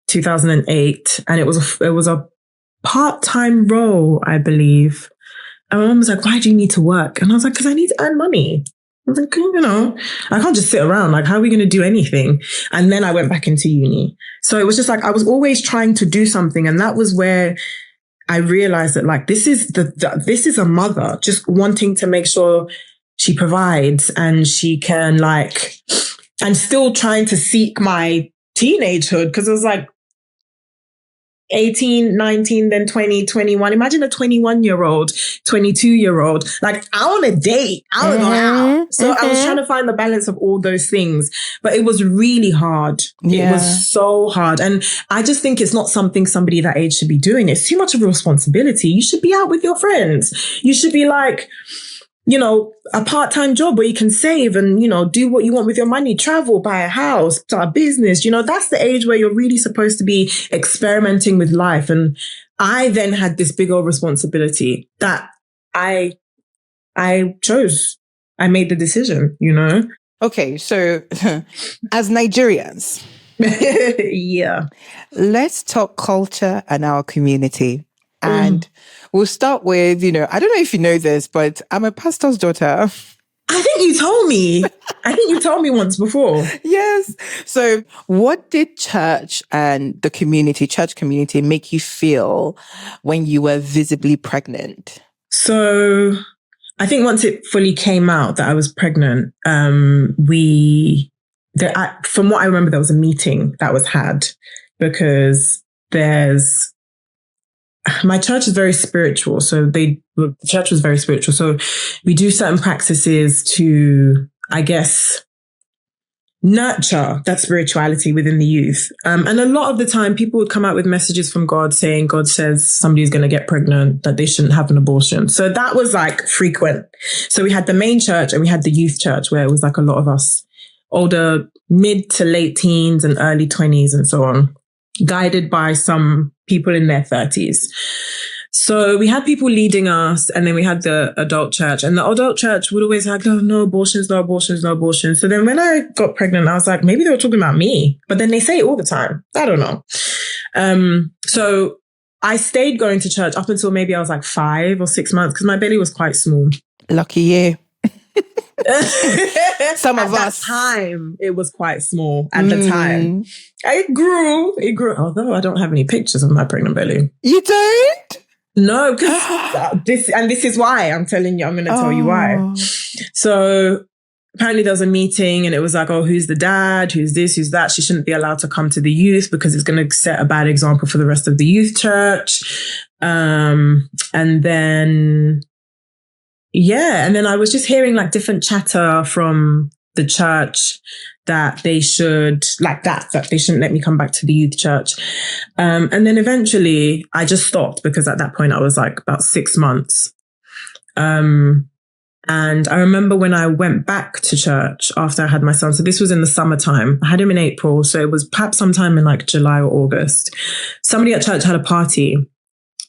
2008. And it was a part-time role, I believe. And my mum was like, why do you need to work? And I was like, because I need to earn money. I was like, I can't just sit around. Like, how are we going to do anything? And then I went back into uni. So it was just like, I was always trying to do something. And that was where I realized that like, this is a mother just wanting to make sure she provides and she can like, and still trying to seek my teenagehood. Cause it was like, 18, 19, then 20, 21. Imagine a 21-year-old, 22-year-old. Like, I want a date. I want to go out. So I was trying to find the balance of all those things. But it was really hard. Yeah. It was so hard. And I just think it's not something somebody that age should be doing. It's too much of a responsibility. You should be out with your friends. You should be like, a part-time job where you can save and, do what you want with your money, travel, buy a house, start a business. That's the age where you're really supposed to be experimenting with life. And I then had this big old responsibility that I chose. I made the decision, Okay. So as Nigerians. Yeah. Let's talk culture and our community. And we'll start with, I don't know if you know this, but I'm a pastor's daughter. I think you told me. Once before. Yes. So what did church and the church community make you feel when you were visibly pregnant? So I think once it fully came out that I was pregnant, from what I remember, there was a meeting that was had because my church is very spiritual. So the church was very spiritual. So we do certain practices to, I guess, nurture that spirituality within the youth. And a lot of the time people would come out with messages from God saying, God says somebody's going to get pregnant, that they shouldn't have an abortion. So that was like frequent. So we had the main church and we had the youth church where it was like a lot of us older, mid to late teens and early 20s and so on, guided by some people in their 30s. So we had people leading us and then we had the adult church, and the adult church would always have, no abortions, no abortions, no abortions. So then when I got pregnant, I was like, maybe they were talking about me, but then they say it all the time. I don't know. So I stayed going to church up until maybe I was like 5 or 6 months because my belly was quite small. Lucky you. Some of us. At that time, it was quite small at the time. It grew, although I don't have any pictures of my pregnant belly. You don't? No, because this is why I'm telling you, I'm going to tell you why. So apparently there was a meeting and it was like, who's the dad? Who's this? Who's that? She shouldn't be allowed to come to the youth because it's going to set a bad example for the rest of the youth church. And then I was just hearing like different chatter from the church that they should, that they shouldn't let me come back to the youth church. And then eventually I just stopped because at that point I was like about 6 months. And I remember when I went back to church after I had my son, so this was in the summertime. I had him in April. So it was perhaps sometime in like July or August. Somebody at church had a party.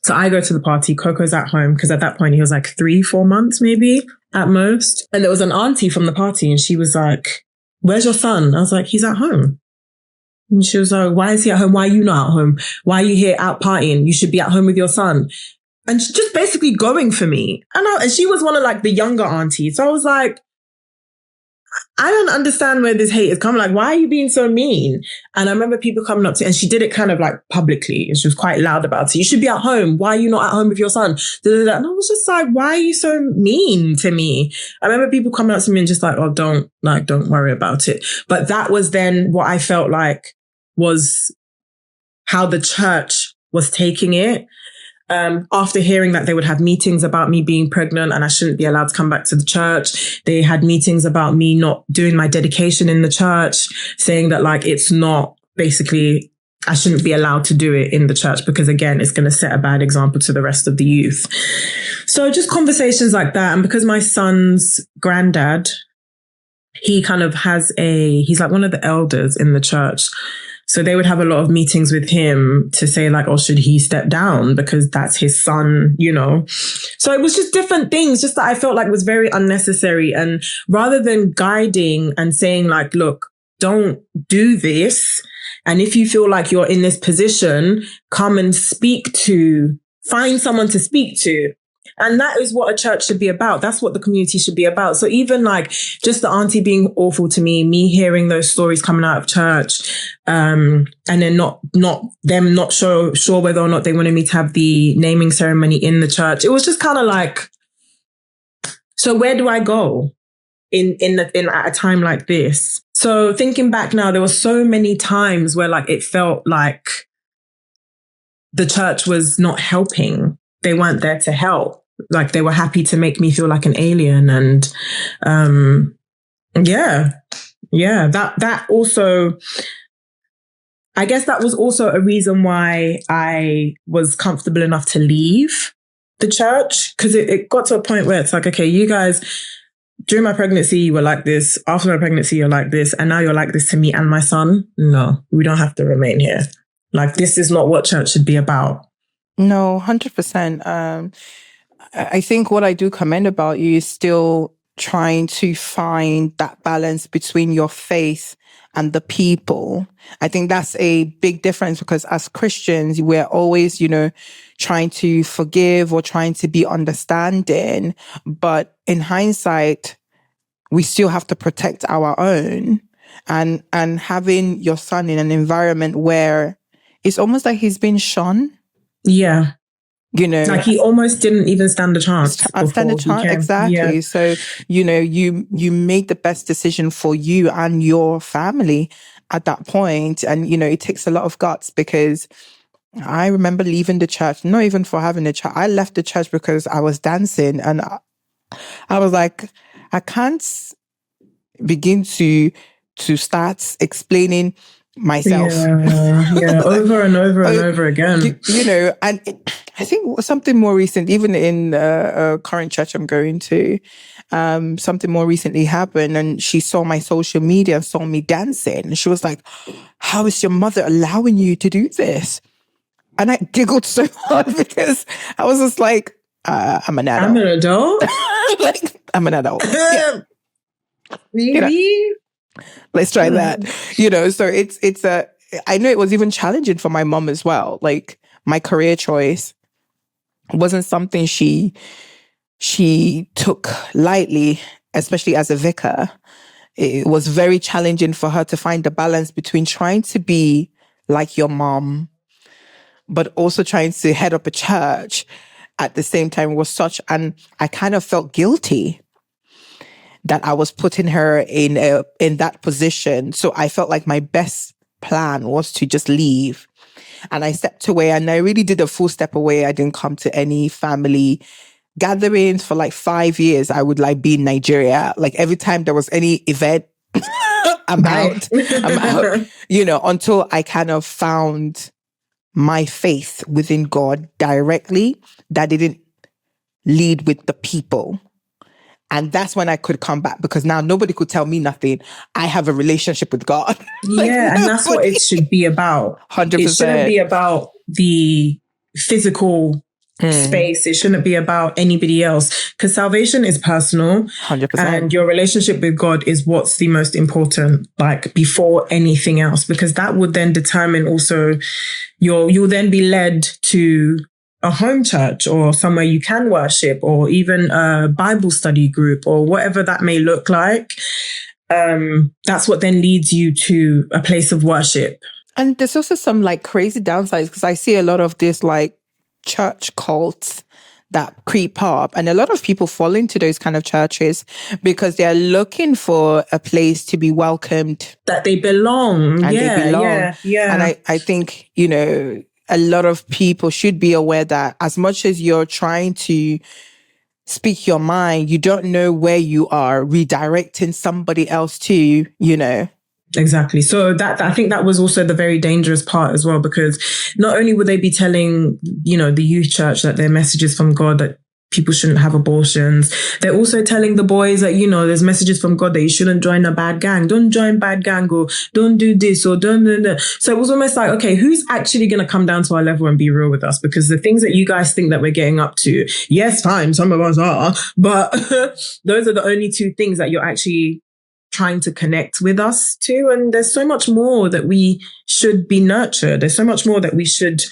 So I go to the party, Coco's at home, because at that point he was like 3-4 months maybe at most. And there was an auntie from the party and she was like, where's your son? I was like, he's at home. And she was like, why is he at home? Why are you not at home? Why are you here out partying? You should be at home with your son. And she's just basically going for me. And she was one of like the younger aunties. So I was like, I don't understand where this hate is coming. Like, why are you being so mean? And I remember people coming up to, and she did it kind of like publicly. And she was quite loud about it. You should be at home. Why are you not at home with your son? And I was just like, why are you so mean to me? I remember people coming up to me and just like, oh, don't worry about it. But that was then what I felt like was how the church was taking it. After hearing that they would have meetings about me being pregnant and I shouldn't be allowed to come back to the church. They had meetings about me not doing my dedication in the church, saying that like, it's not basically, I shouldn't be allowed to do it in the church because again, it's going to set a bad example to the rest of the youth. So just conversations like that. And because my son's granddad, he kind of he's like one of the elders in the church. So they would have a lot of meetings with him to say like, oh, should he step down because that's his son, you know? So it was just different things, just that I felt like was very unnecessary. And rather than guiding and saying like, look, don't do this. And if you feel like you're in this position, come and find someone to speak to. And that is what a church should be about. That's what the community should be about. So even like just the auntie being awful to me hearing those stories coming out of church, and then not sure whether or not they wanted me to have the naming ceremony in the church. It was just kind of like, so where do I go in at a time like this? So thinking back now, there were so many times where like it felt like the church was not helping. They weren't there to help. Like they were happy to make me feel like an alien. And that also, I guess that was also a reason why I was comfortable enough to leave the church, because it got to a point where it's like, okay, you guys, during my pregnancy, you were like this. After my pregnancy, you're like this. And now you're like this to me and my son. No, we don't have to remain here. Like, this is not what church should be about. No, 100%. I think what I do commend about you is still trying to find that balance between your faith and the people. I think that's a big difference because as Christians, we're always, trying to forgive or trying to be understanding. But in hindsight, we still have to protect our own. And having your son in an environment where it's almost like he's been shun. Yeah. Like he almost didn't even stand a chance. Exactly. Yeah. So, you made the best decision for you and your family at that point. And, it takes a lot of guts because I remember leaving the church, not even for having a child. I left the church because I was dancing and I was like, I can't begin to start explaining myself. Yeah, over and over and over again. And I think something more recent, even in a current church I'm going to, something more recently happened and she saw my social media and saw me dancing. And she was like, how is your mother allowing you to do this? And I giggled so hard because I was just like, I'm an adult. I'm an adult? I'm an adult. Maybe? Let's try that. So it's I know it was even challenging for my mom as well. Like my career choice wasn't something she took lightly, especially as a vicar. It was very challenging for her to find the balance between trying to be like your mom, but also trying to head up a church at the same time and I kind of felt guilty that I was putting her in that position. So I felt like my best plan was to just leave. And I stepped away and I really did a full step away. I didn't come to any family gatherings for like 5 years. I would like be in Nigeria. Like every time there was any event, I'm out, until I kind of found my faith within God directly that didn't lead with the people. And that's when I could come back because now nobody could tell me nothing. I have a relationship with God. And that's what it should be about. 100%. It shouldn't be about the physical space. It shouldn't be about anybody else, because salvation is personal. 100%. And your relationship with God is what's the most important, like before anything else, because that would then determine also you'll then be led to a home church or somewhere you can worship, or even a Bible study group, or whatever that may look like. That's what then leads you to a place of worship. And there's also some like crazy downsides, because I see a lot of this like church cults that creep up, and a lot of people fall into those kind of churches because they're looking for a place to be welcomed, that they belong. And yeah, they belong. Yeah. And I think, you know, a lot of people should be aware that as much as you're trying to speak your mind, you don't know where you are redirecting somebody else to, you know. Exactly. So that, I think that was also the very dangerous part as well, because not only would they be telling, you know, the youth church that their messages from God, that people shouldn't have abortions, they're also telling the boys that, you know, there's messages from God that you shouldn't join a bad gang, don't join bad gang, or don't do this, or don't do that. So it was almost like, okay, who's actually going to come down to our level and be real with us? Because the things that you guys think that we're getting up to, yes, fine, some of us are, but those are the only two things that you're actually trying to connect with us to. And there's so much more that we should be nurtured. There's so much more that we should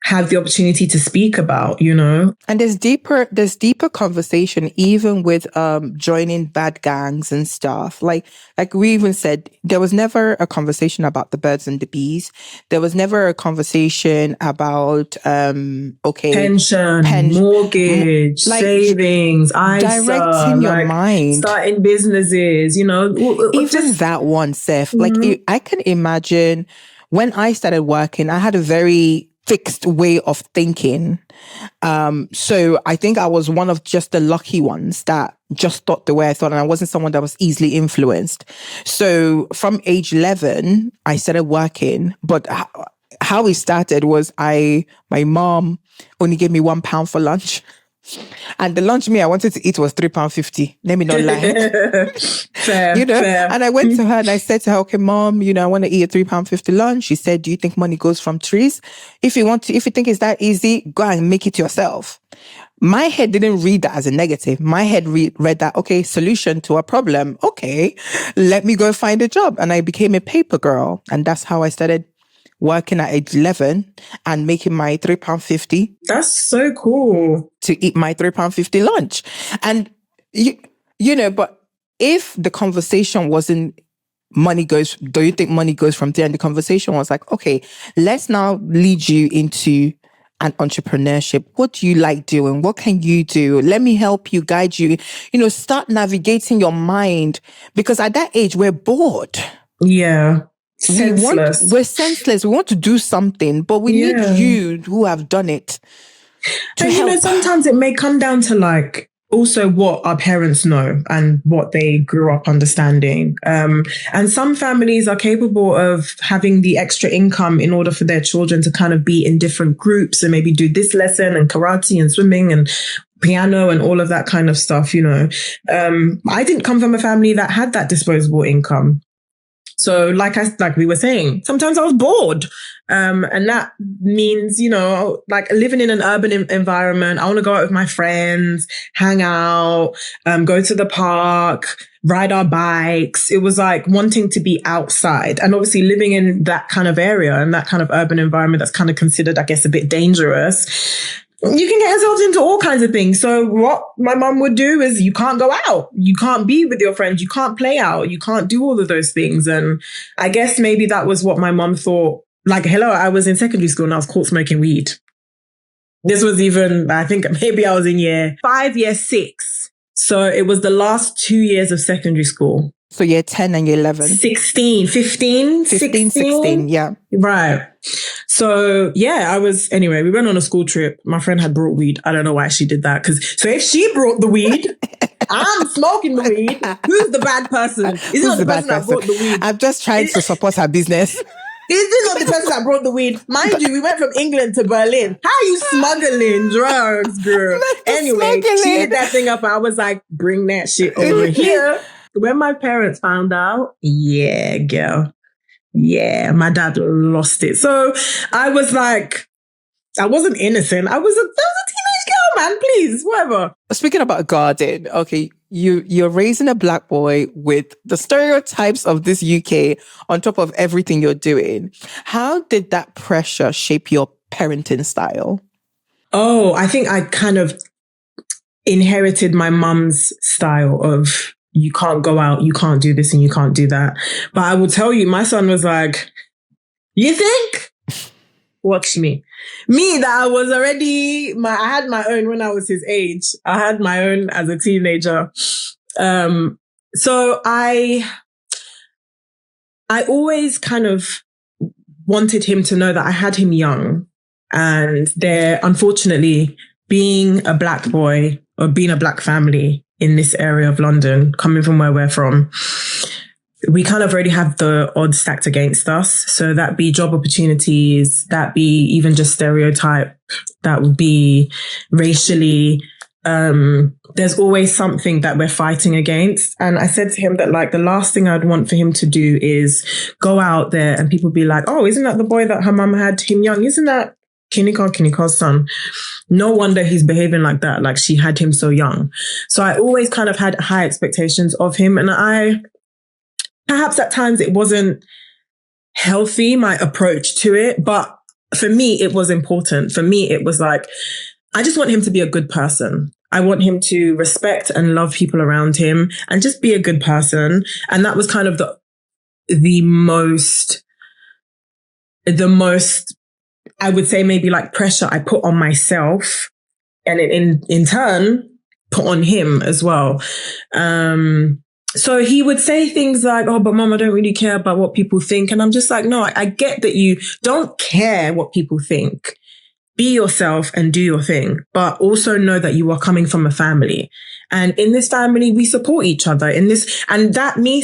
have the opportunity to speak about, you know. And there's deeper conversation, even with joining bad gangs and stuff. Like we even said, there was never a conversation about the birds and the bees. There was never a conversation about pension, mortgage, like, savings, ISA, directing your mind, starting businesses, you know. Even just that one, Seth. Like I can imagine when I started working, I had a very fixed way of thinking. So I think I was one of just the lucky ones that just thought the way I thought, and I wasn't someone that was easily influenced. So from age 11, I started working, but how it started was my mom only gave me £1 for lunch. And the lunch I wanted to eat was £3.50. Let me not lie. Fair, you know, fair. And I went to her and I said to her, okay, Mom, you know, I want to eat a £3.50 lunch. She said, do you think money goes from trees? If you think it's that easy, go and make it yourself. My head didn't read that as a negative. My head read that, okay, solution to a problem. Okay, let me go find a job. And I became a paper girl. And that's how I started working at age 11 and making my £3.50. That's so cool. To eat my £3.50 lunch. And, you know, but if the conversation wasn't do you think money goes from there? And the conversation was like, okay, let's now lead you into an entrepreneurship. What do you like doing? What can you do? Let me help you, guide you. You know, start navigating your mind. Because at that age, we're bored. Yeah. Senseless. We're senseless. We want to do something, but we need you who have done it to help. You know, sometimes it may come down to like also what our parents know and what they grew up understanding. And some families are capable of having the extra income in order for their children to kind of be in different groups and maybe do this lesson and karate and swimming and piano and all of that kind of stuff, you know. I didn't come from a family that had that disposable income. So like we were saying, sometimes I was bored. And that means, you know, like living in an urban environment, I want to go out with my friends, hang out, go to the park, ride our bikes. It was like wanting to be outside. And obviously living in that kind of area and that kind of urban environment that's kind of considered, I guess, a bit dangerous. You can get yourselves into all kinds of things. So what my mum would do is you can't go out. You can't be with your friends. You can't play out. You can't do all of those things. And I guess maybe that was what my mum thought. Like, hello, I was in secondary school and I was caught smoking weed. This was even, I think maybe I was in year 5, year 6. So it was the last 2 years of secondary school. So year 10 and year 11. 15, 16, yeah. Right. So yeah, we went on a school trip. My friend had brought weed. I don't know why she did that. So if she brought the weed, I'm smoking the weed. Who's the bad person? Is it not the person that brought the weed? I'm just trying to support her business. Is this not the person that brought the weed? Mind you, we went from England to Berlin. How are you smuggling drugs, girl? Anyway, she did that thing up. I was like, bring that shit over here. When my parents found out, yeah, girl. Yeah, my dad lost it. So I was like, I wasn't innocent. I was a man, please, whatever. Speaking about garden, okay, you're raising a black boy with the stereotypes of this UK on top of everything you're doing. How did that pressure shape your parenting style? Oh, I think I kind of inherited my mum's style of you can't go out, you can't do this and you can't do that. But I will tell you, my son was like, you think? Watch me. Me that I was already, I had my own when I was his age. I had my own as a teenager. So I always kind of wanted him to know that I had him young. And there, unfortunately, being a black boy or being a black family in this area of London, coming from where we're from, we kind of already have the odds stacked against us. So that be job opportunities, that be even just stereotype, that would be racially. There's always something that we're fighting against. And I said to him that like the last thing I'd want for him to do is go out there and people be like, oh, isn't that the boy that her mum had him young? Isn't that Kiniko's son? No wonder he's behaving like that. Like she had him so young. So I always kind of had high expectations of him. And perhaps at times it wasn't healthy, my approach to it. But for me, it was important. For me, it was like, I just want him to be a good person. I want him to respect and love people around him and just be a good person. And that was kind of the most, I would say maybe like pressure I put on myself and in turn put on him as well. So he would say things like, oh, but mom, I don't really care about what people think. And I'm just like, no, I get that you don't care what people think. Be yourself and do your thing, but also know that you are coming from a family. And in this family, we support each other in this. And that me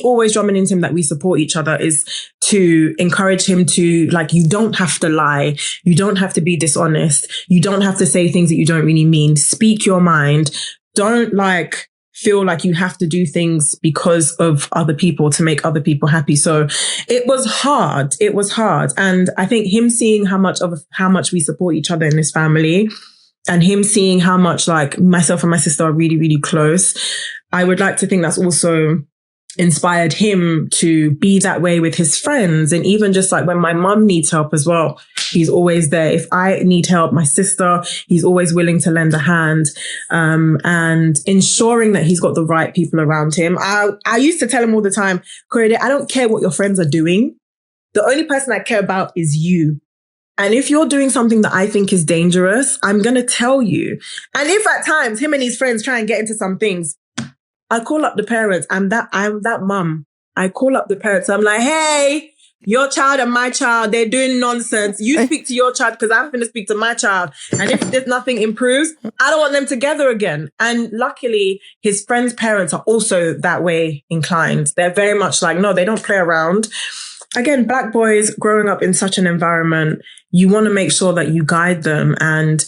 always drumming into him that we support each other is to encourage him to like, you don't have to lie. You don't have to be dishonest. You don't have to say things that you don't really mean. Speak your mind. Don't like feel like you have to do things because of other people to make other people happy. So it was hard. It was hard. And I think him seeing how much we support each other in this family and him seeing how much like myself and my sister are really, really close, I would like to think that's also inspired him to be that way with his friends. And even just like when my mum needs help as well, he's always there. If I need help, my sister, he's always willing to lend a hand. And ensuring that he's got the right people around him. I used to tell him all the time, Korede, I don't care what your friends are doing. The only person I care about is you. And if you're doing something that I think is dangerous, I'm going to tell you. And if at times him and his friends try and get into some things, I call up the parents. I'm that mum. I call up the parents. I'm like, hey, your child and my child, they're doing nonsense. You speak to your child because I'm going to speak to my child. And if there's nothing improves, I don't want them together again. And luckily, his friends' parents are also that way inclined. They're very much like, no, they don't play around. Again, black boys growing up in such an environment, you want to make sure that you guide them. And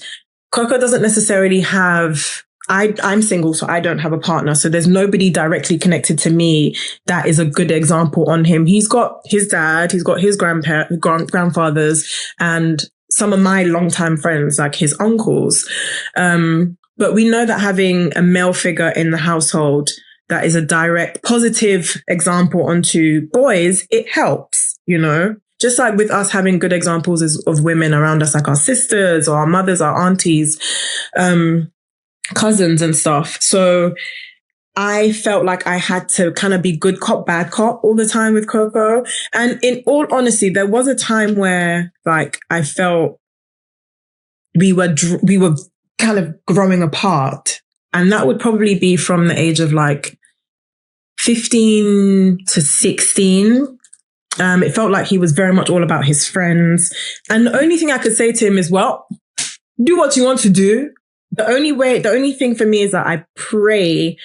Coco doesn't necessarily have... I'm single, so I don't have a partner. So there's nobody directly connected to me that is a good example on him. He's got his dad, he's got his grandfathers, and some of my longtime friends, like his uncles. But we know that having a male figure in the household that is a direct positive example onto boys, it helps, you know? Just like with us having good examples of women around us, like our sisters or our mothers, our aunties, cousins and stuff. So I felt like I had to kind of be good cop, bad cop all the time with Coco. And in all honesty, there was a time where like I felt we were kind of growing apart. And that would probably be from the age of like 15 to 16. It felt like he was very much all about his friends. And the only thing I could say to him is, well, do what you want to do. The only thing for me is that I pray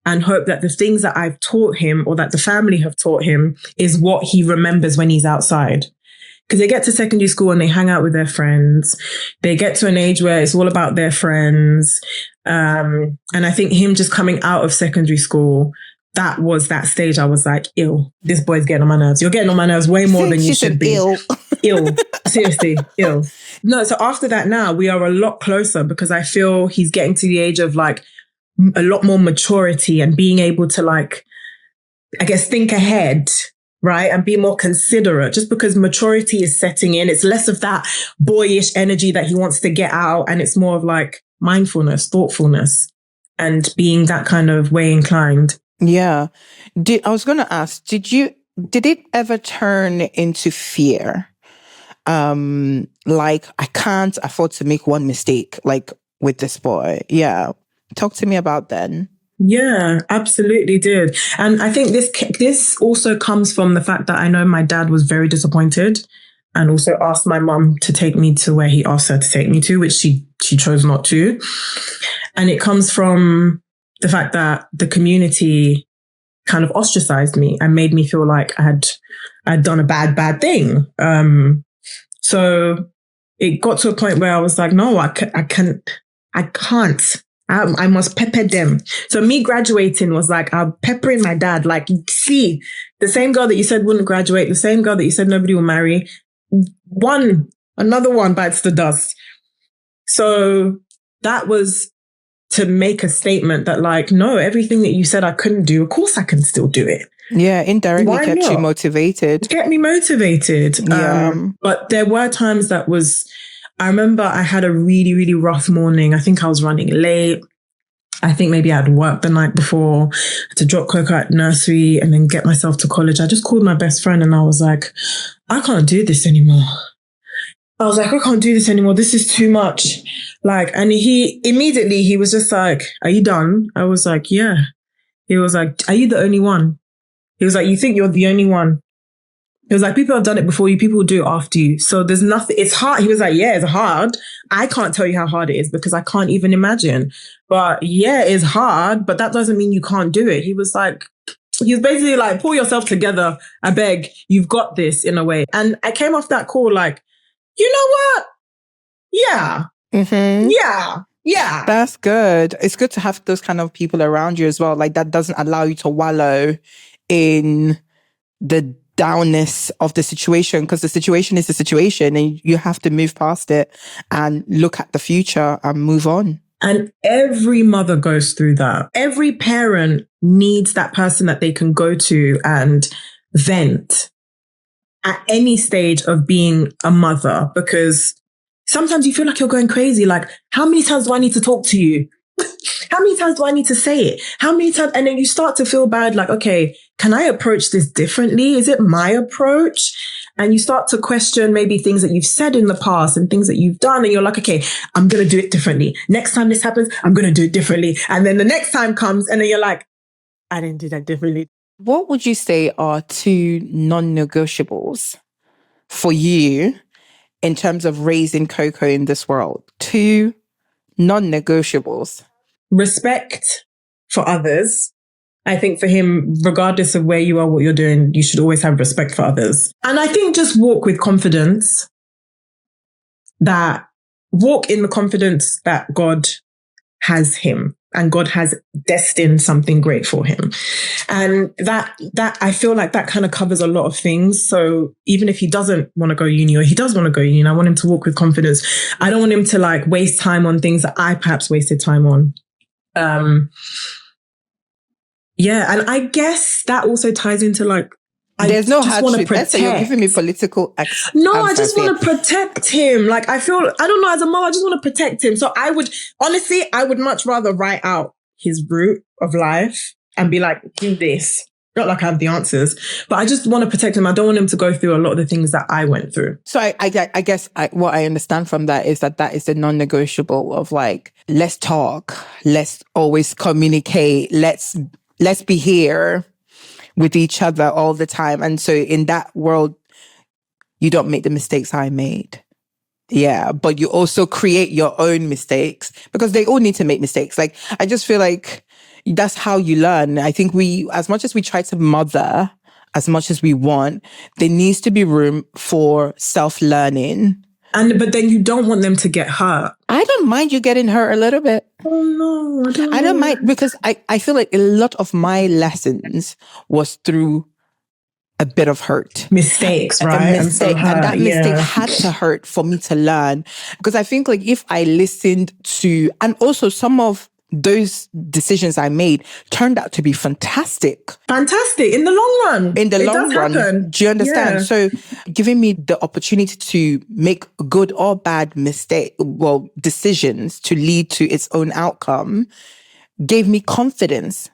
and hope that the things that I've taught him or that the family have taught him is what he remembers when he's outside. Because they get to secondary school and they hang out with their friends. They get to an age where it's all about their friends. And I think him just coming out of secondary school, that was that stage. I was like, ill. This boy's getting on my nerves. You're getting on my nerves way more than you should be. Ill. Ill. Seriously, ill. No, so after that now, we are a lot closer because I feel he's getting to the age of like a lot more maturity and being able to like, I guess, think ahead, right? And be more considerate just because maturity is setting in. It's less of that boyish energy that he wants to get out. And it's more of like mindfulness, thoughtfulness, and being that kind of way inclined. Yeah. I was going to ask, did it ever turn into fear? Like, I can't afford to make one mistake, like with this boy. Yeah. Talk to me about then. Yeah, absolutely did. And I think this also comes from the fact that I know my dad was very disappointed and also asked my mum to take me to where he asked her to take me to, which she chose not to. And it comes from the fact that the community kind of ostracized me and made me feel like I'd done a bad thing. So it got to a point where I was like, no, I can't. I must pepper them. So me graduating was like, I'm peppering my dad. Like, see, the same girl that you said wouldn't graduate, the same girl that you said nobody will marry, another one bites the dust. So that was to make a statement that like, no, everything that you said I couldn't do, of course I can still do it. Yeah, indirectly kept you motivated. Get me motivated. Yeah. But there were times I remember I had a really, really rough morning. I think I was running late. I think maybe I had worked the night before to drop Coco at nursery and then get myself to college. I just called my best friend and I was like, I can't do this anymore. I can't do this anymore. This is too much. Like, and he was just like, are you done? I was like, yeah. He was like, are you the only one? He was like, you think you're the only one? He was like, people have done it before you. People will do it after you. So there's nothing. It's hard. He was like, yeah, it's hard. I can't tell you how hard it is because I can't even imagine. But yeah, it's hard, but that doesn't mean you can't do it. He was basically like, pull yourself together. I beg, you've got this in a way. And I came off that call like, you know what? Yeah. Mm-hmm. Yeah. Yeah. That's good. It's good to have those kind of people around you as well. Like that doesn't allow you to wallow in the downness of the situation, because the situation is the situation and you have to move past it and look at the future and move on. And every mother goes through that. Every parent needs that person that they can go to and vent at any stage of being a mother, because sometimes you feel like you're going crazy. Like, how many times do I need to talk to you? How many times do I need to say it? How many times? And then you start to feel bad, like, okay, can I approach this differently? Is it my approach? And you start to question maybe things that you've said in the past and things that you've done. And you're like, okay, I'm going to do it differently. Next time this happens, I'm going to do it differently. And then the next time comes and then you're like, I didn't do that differently. What would you say are 2 non-negotiables for you in terms of raising Coco in this world? 2 non-negotiables. Respect for others. I think for him, regardless of where you are, what you're doing, you should always have respect for others. And I think just walk with confidence, walk in the confidence that God has him and God has destined something great for him. And that I feel like that kind of covers a lot of things. So even if he doesn't want to go uni or he does want to go uni, I want him to walk with confidence. I don't want him to like waste time on things that I perhaps wasted time on. Yeah, and I guess that also ties into like, there's no hardship. Esther, you're giving me political No, I just want to protect him. Like, I don't know, as a mom, I just want to protect him. So I would much rather write out his route of life and be like, do this. Not like I have the answers, but I just want to protect him. I don't want him to go through a lot of the things that I went through. So I guess what I understand from that is that is the non-negotiable of like, let's talk, let's always communicate, let's be here with each other all the time. And so in that world, you don't make the mistakes I made. Yeah, but you also create your own mistakes because they all need to make mistakes. Like, I just feel like that's how you learn. I think as much as we try to mother, as much as we want, there needs to be room for self-learning But then you don't want them to get hurt. I don't mind you getting hurt a little bit. Oh no, I don't mind, because I feel like a lot of my lessons was through a bit of hurt. Mistakes, right? A mistake. And that mistake had to hurt for me to learn. Because I think like if I listened to, and also some of those decisions I made turned out to be fantastic. Fantastic. In the long run. In the long run. Happen. Do you understand? Yeah. So giving me the opportunity to make good or bad decisions to lead to its own outcome gave me confidence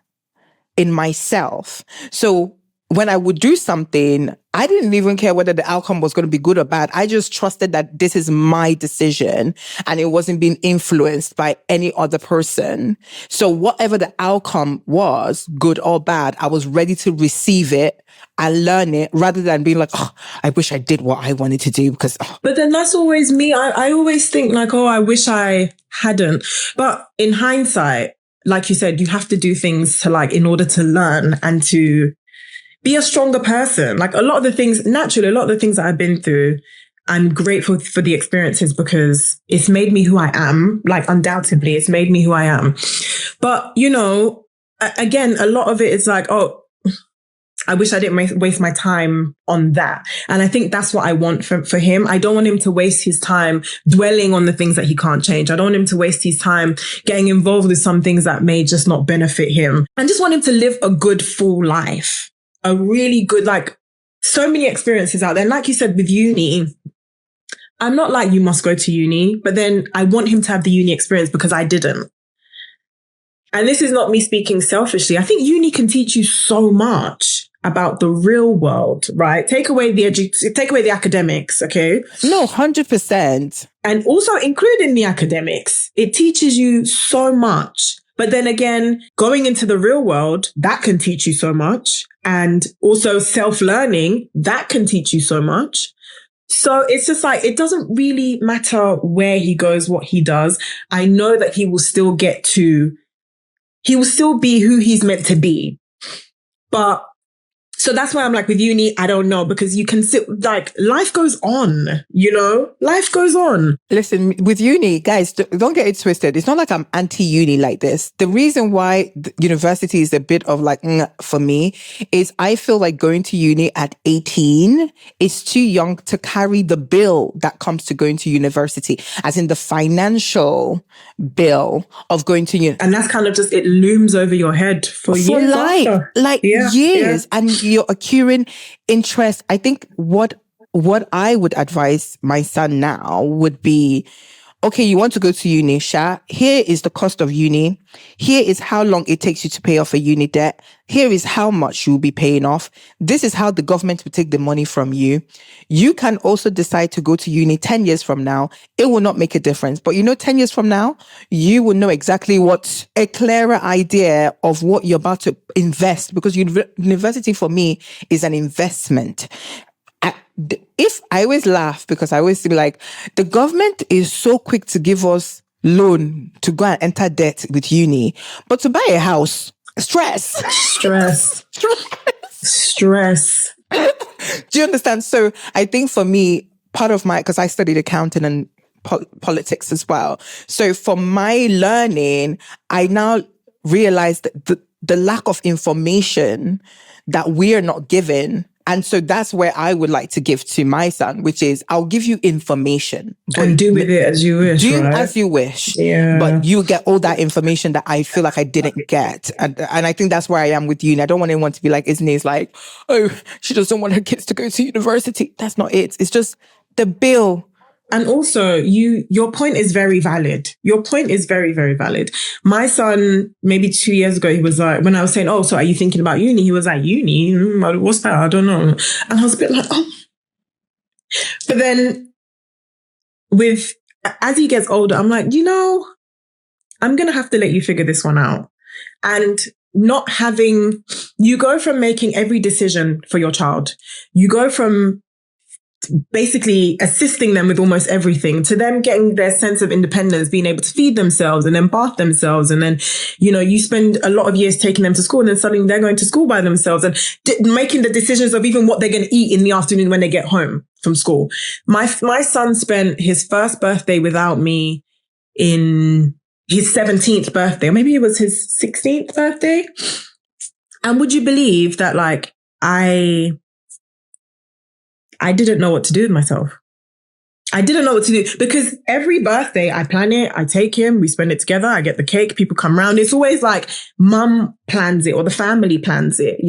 in myself. So when I would do something, I didn't even care whether the outcome was going to be good or bad. I just trusted that this is my decision and it wasn't being influenced by any other person. So whatever the outcome was, good or bad, I was ready to receive it and learn it rather than being like, oh, I wish I did what I wanted to do because... Oh. But then that's always me. I always think like, oh, I wish I hadn't. But in hindsight, like you said, you have to do things to like, in order to learn and to be a stronger person. Like a lot of the things that I've been through, I'm grateful for the experiences because it's made me who I am. Like undoubtedly, it's made me who I am. But, you know, again, a lot of it is like, oh, I wish I didn't waste my time on that. And I think that's what I want for him. I don't want him to waste his time dwelling on the things that he can't change. I don't want him to waste his time getting involved with some things that may just not benefit him. I just want him to live a good, full life. A really good, like so many experiences out there. And like you said, with uni, I'm not like you must go to uni, but then I want him to have the uni experience because I didn't. And this is not me speaking selfishly. I think uni can teach you so much about the real world, right? Take away the academics, okay? No, 100%. And also including the academics, it teaches you so much. But then again, going into the real world, that can teach you so much. And also self-learning, that can teach you so much. So it's just like, it doesn't really matter where he goes, what he does. I know that he will still be who he's meant to be. But so that's why I'm like with uni, I don't know, because you can like life goes on, you know, life goes on. Listen, with uni, guys, don't get it twisted. It's not like I'm anti-uni like this. The reason why university is a bit of like, for me is I feel like going to uni at 18 is too young to carry the bill that comes to going to university, as in the financial bill of going to uni. And that's kind of just, it looms over your head for years after. Years. Yeah. And you're accruing interest. I think what I would advise my son now would be, okay, you want to go to uni, Sha. Here is the cost of uni. Here is how long it takes you to pay off a uni debt. Here is how much you'll be paying off. This is how the government will take the money from you. You can also decide to go to uni 10 years from now. It will not make a difference. But 10 years from now, you will know exactly what a clearer idea of what you're about to invest, because university for me is an investment. If I always laugh because I always be like, the government is so quick to give us loan to go and enter debt with uni, but to buy a house, stress. Do you understand? So I think for me, part of because I studied accounting and politics as well. So for my learning, I now realize that the lack of information that we are not given. And so that's where I would like to give to my son, which is I'll give you information. And do with it as you wish. Do as you wish. Yeah. But you get all that information that I feel like I didn't get. And I think that's where I am with uni. I don't want anyone to be like, Ezinne's like, oh, she doesn't want her kids to go to university. That's not it. It's just the bill. And also, your point is very valid. Your point is very, very valid. My son, maybe 2 years ago, he was like, when I was saying, oh, so are you thinking about uni? He was like, uni? What's that? I don't know. And I was a bit like, oh. But then as he gets older, I'm like, I'm going to have to let you figure this one out. And you go from making every decision for your child. You go from basically assisting them with almost everything, to them getting their sense of independence, being able to feed themselves and then bath themselves. And then, you spend a lot of years taking them to school and then suddenly they're going to school by themselves and making the decisions of even what they're going to eat in the afternoon when they get home from school. My son spent his first birthday without me in his 17th birthday, or maybe it was his 16th birthday. And would you believe that, like, I didn't know what to do with myself. I didn't know what to do, because every birthday I plan it, I take him, we spend it together, I get the cake, people come round. It's always like mum plans it or the family plans it,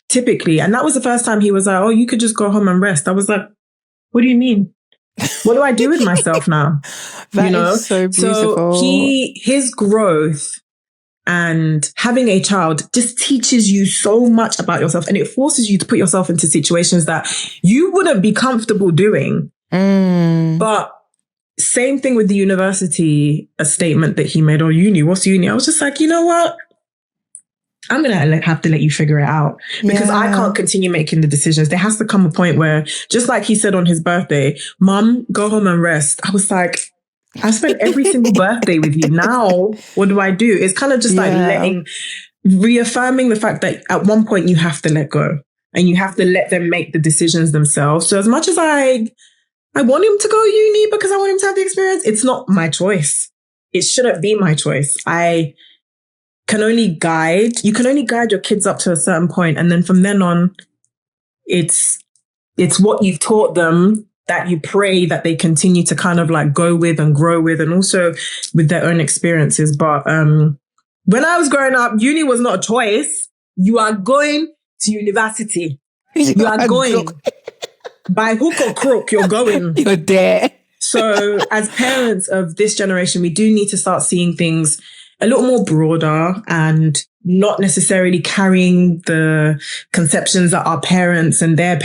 typically. And that was the first time he was like, oh, you could just go home and rest. I was like, what do you mean? What do I do with myself now? That is so beautiful. So his growth and having a child just teaches you so much about yourself, and it forces you to put yourself into situations that you wouldn't be comfortable doing. But same thing with the university, a statement that he made, or uni, what's uni? I was just like, you know what? I'm going to have to let you figure it out, because I can't continue making the decisions. There has to come a point where, just like he said on his birthday, Mum, go home and rest. I was like, I spent every single birthday with you. Now, what do I do? It's kind of just like reaffirming the fact that at one point you have to let go and you have to let them make the decisions themselves. So as much as I want him to go uni because I want him to have the experience, it's not my choice. It shouldn't be my choice. You can only guide your kids up to a certain point, and then from then on, it's what you've taught them that you pray that they continue to kind of like go with and grow with, and also with their own experiences. But when I was growing up, uni was not a choice. You are going to university. You are going. By hook or crook, you're going. You're there. So as parents of this generation, we do need to start seeing things a little more broader and not necessarily carrying the conceptions that our parents and their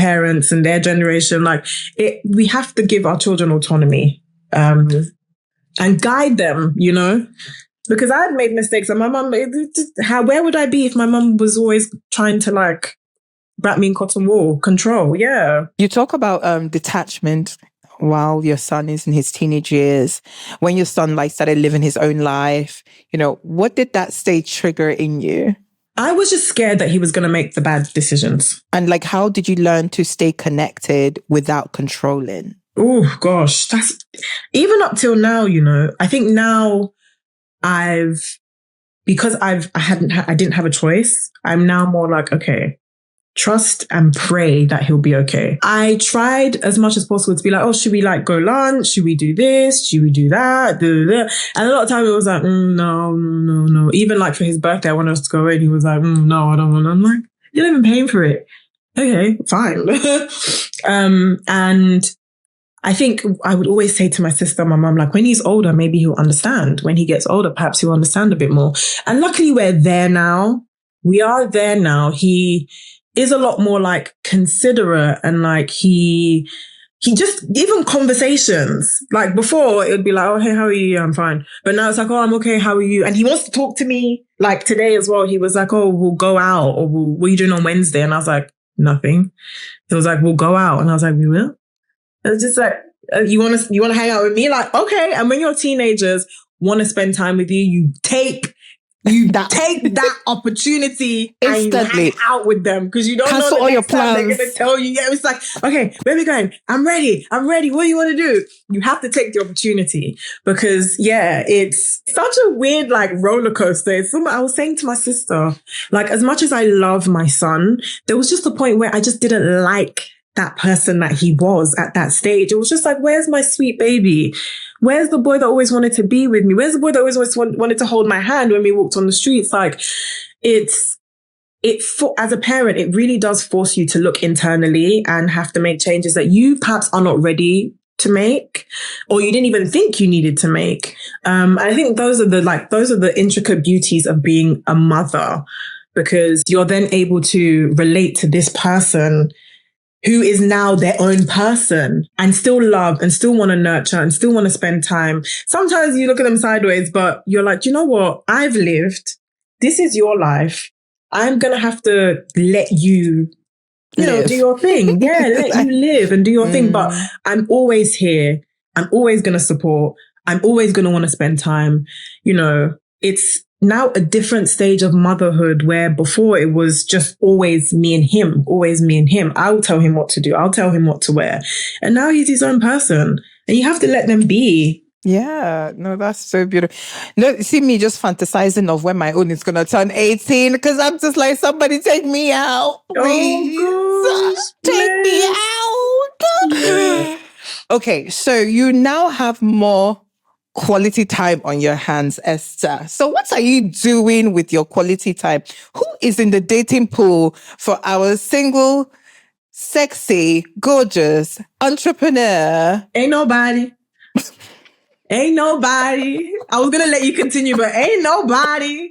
generation, we have to give our children autonomy, and guide them, because I had made mistakes, and my mum, where would I be if my mum was always trying to wrap me in cotton wool, control. Yeah. You talk about detachment while your son is in his teenage years, when your son started living his own life, what did that stage trigger in you? I was just scared that he was going to make the bad decisions. And how did you learn to stay connected without controlling? Oh gosh, that's even up till now, I think now I didn't have a choice. I'm now more like, okay, trust and pray that he'll be okay. I tried as much as possible to be like, oh, should we go lunch? Should we do this? Should we do that? And a lot of time it was like, no. Even for his birthday, I wanted us to go away. And he was like, no, I don't want to. I'm like, you're not even paying for it. Okay, fine. And I think I would always say to my sister, my mum, when he's older, maybe he'll understand. When he gets older, perhaps he'll understand a bit more. And luckily we're there now. We are there now. He is a lot more considerate, and he just, even conversations, before it would be like, oh, hey, how are you? Yeah, I'm fine. But now it's like, oh, I'm okay. How are you? And he wants to talk to me. Today as well, he was like, oh, we'll go out, or what are you doing on Wednesday? And I was like, nothing. He was like, we'll go out. And I was like, we will? And it's just you want to hang out with me? Okay. And when your teenagers want to spend time with you, you take that opportunity instantly and you hang out with them, because you don't cancel know the all your next time plans. they're going to tell you. Yeah, it's like, okay, where are we going? I'm ready. What do you want to do? You have to take the opportunity, because it's such a weird roller coaster. It's something I was saying to my sister, as much as I love my son, there was just a point where I just didn't like that person that he was at that stage. It was just like, where's my sweet baby? Where's the boy that always wanted to be with me? Where's the boy that always wanted to hold my hand when we walked on the streets? As a parent, it really does force you to look internally and have to make changes that you perhaps are not ready to make, or you didn't even think you needed to make. And I think those are the intricate beauties of being a mother, because you're then able to relate to this person who is now their own person, and still love and still want to nurture and still want to spend time. Sometimes you look at them sideways, but you're like, you know what? I've lived. This is your life. I'm going to have to let you live. do your thing. Yeah, let you live and do your thing. But I'm always here. I'm always going to support. I'm always going to want to spend time. It's now a different stage of motherhood where before it was just always me and him, always me and him. I'll tell him what to do. I'll tell him what to wear. And now he's his own person and you have to let them be. Yeah, no, that's so beautiful. No, see me just fantasizing of when my own is going to turn 18 because I'm just like, somebody take me out, please. Oh, gosh, Take me out. Okay, so you now have more quality time on your hands, Esther. So what are you doing with your quality time? Who is in the dating pool for our single, sexy, gorgeous entrepreneur? Ain't nobody. Ain't nobody. I was going to let you continue, but ain't nobody.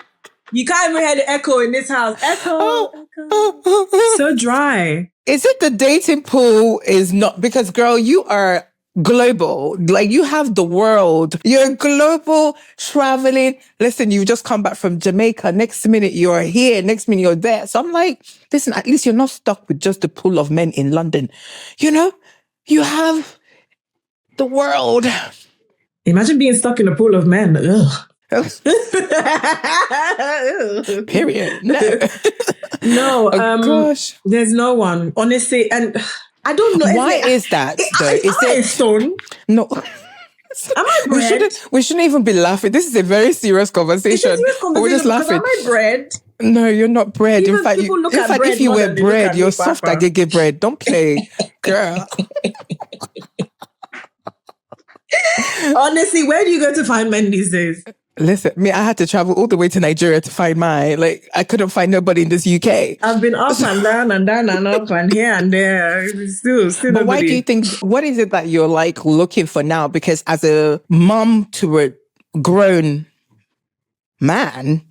You can't even hear the echo in this house. Echo. So dry. Is it the dating pool is not? Because girl, you are global. Like you have the world. You're global, traveling. Listen, you've just come back from Jamaica. Next minute you're here. Next minute you're there. So I'm like, listen, at least you're not stuck with just the pool of men in London. You have the world. Imagine being stuck in a pool of men. Ugh. Period. No. No. Gosh. There's no one. Honestly, and I don't know. Why is that? Is it stone? No. Am I bread? We shouldn't even be laughing. This is a very serious conversation. But we're just laughing. Am I bread? No, you're not bread. Even in fact, bread if you were bread, you're soft Papa. agege bread. Don't play, girl. Honestly, where do you go to find men these days? Listen, I had to travel all the way to Nigeria to find mine. Like, I couldn't find nobody in this UK. I've been up and down and down and up and here and there. Still but nobody. Why do you think, what is it that you're like looking for now? Because as a mom to a grown man,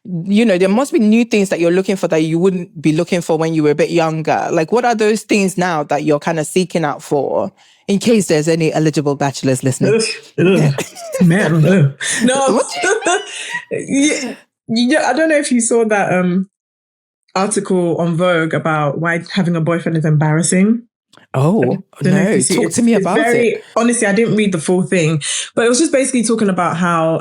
there must be new things that you're looking for that you wouldn't be looking for when you were a bit younger. Like, what are those things now that you're kind of seeking out for? In case there's any eligible bachelors listening. Man, no. Yeah, I don't know if you saw that article on Vogue about why having a boyfriend is embarrassing. Oh, no. Talk to me about it. Honestly, I didn't read the full thing, but it was just basically talking about how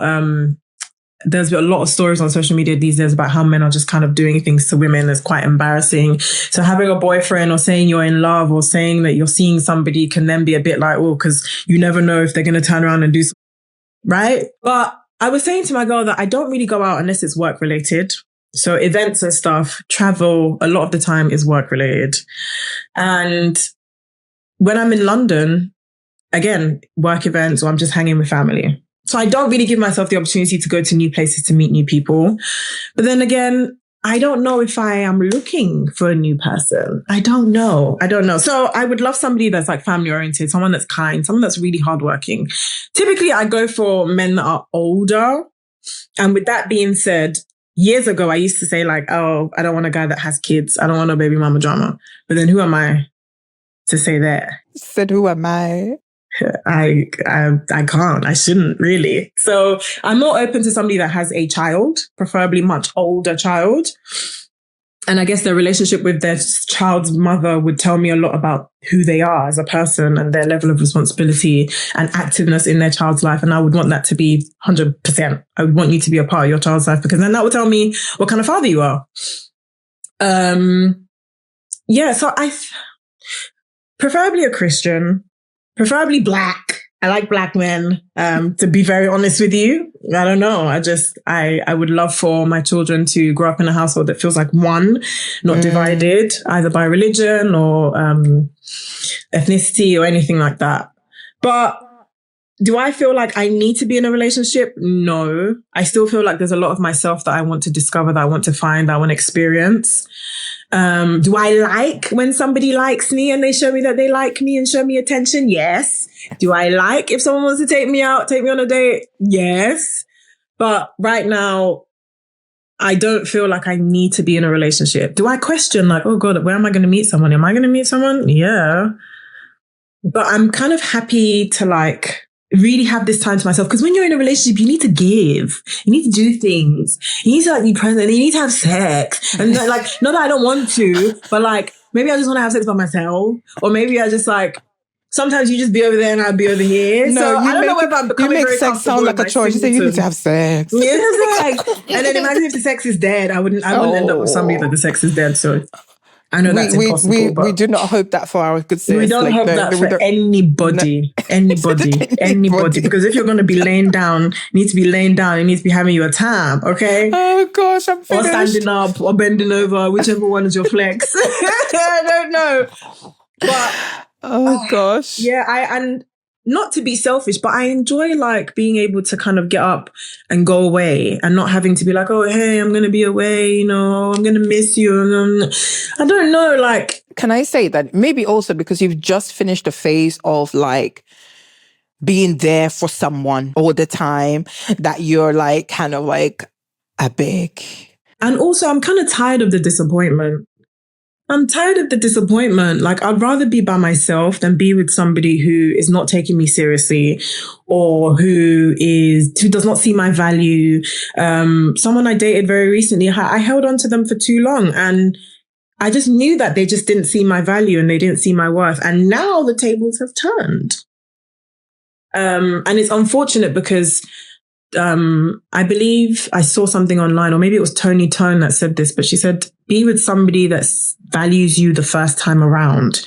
there's a lot of stories on social media these days about how men are just kind of doing things to women that's quite embarrassing. So having a boyfriend or saying you're in love or saying that you're seeing somebody can then be a bit like, oh, because you never know if they're going to turn around and do something, right? But I was saying to my girl that I don't really go out unless it's work related. So events and stuff, travel, a lot of the time is work related. And when I'm in London, again, work events or I'm just hanging with family. So I don't really give myself the opportunity to go to new places to meet new people. But then again, I don't know if I am looking for a new person. I don't know. So I would love somebody that's like family oriented, someone that's kind, someone that's really hardworking. Typically, I go for men that are older. And with that being said, years ago, I used to say like, oh, I don't want a guy that has kids. I don't want a baby mama drama. But then who am I to say that? Said, who am I? I can't. I shouldn't really. So I'm more open to somebody that has a child, preferably much older child. And I guess their relationship with their child's mother would tell me a lot about who they are as a person and their level of responsibility and activeness in their child's life. And I would want that to be 100%. I would want you to be a part of your child's life because then that would tell me what kind of father you are. So preferably a Christian. Preferably Black. I like Black men, to be very honest with you. I don't know. I would love for my children to grow up in a household that feels like one, not divided, either by religion or ethnicity or anything like that. But do I feel like I need to be in a relationship? No. I still feel like there's a lot of myself that I want to discover, that I want to find, that I want to experience. Do I like when somebody likes me and they show me that they like me and show me attention? Yes. Do I like if someone wants to take me out, take me on a date? Yes. But right now, I don't feel like I need to be in a relationship. Do I question like, oh God, where am I going to meet someone? Am I going to meet someone? Yeah. But I'm kind of happy to like really have this time to myself. Because when you're in a relationship, you need to give. You need to do things. You need to like be present. You need to have sex. And like, not that I don't want to, but like, maybe I just want to have sex by myself, or maybe I just like, sometimes you just be over there and I'll be over here. No, so I don't know whether I'm becoming you make very sex sound like a chore. You say you need to have sex. Yeah, like, and then imagine if the sex is dead. I wouldn't end up with somebody that the sex is dead. So I know that's impossible. We do not hope that for our good sis. We don't hope that for anybody. Anybody. Because if you're going to be laying down, you need to be laying down. It needs to be having your time, okay? Oh gosh, I'm finished. Or standing up or bending over, whichever one is your flex. I don't know. But oh gosh. Yeah, and not to be selfish, but I enjoy like being able to kind of get up and go away and not having to be like, oh, hey, I'm going to be away, I'm going to miss you. I don't know, like. Can I say that maybe also because you've just finished a phase of like being there for someone all the time that you're like kind of like a big. And also I'm kind of tired of the disappointment. Like, I'd rather be by myself than be with somebody who is not taking me seriously or who does not see my value. Someone I dated very recently, I held on to them for too long and I just knew that they just didn't see my value and they didn't see my worth. And now the tables have turned. And it's unfortunate because I believe I saw something online, or maybe it was Tony Tone that said this, but she said, be with somebody that values you the first time around.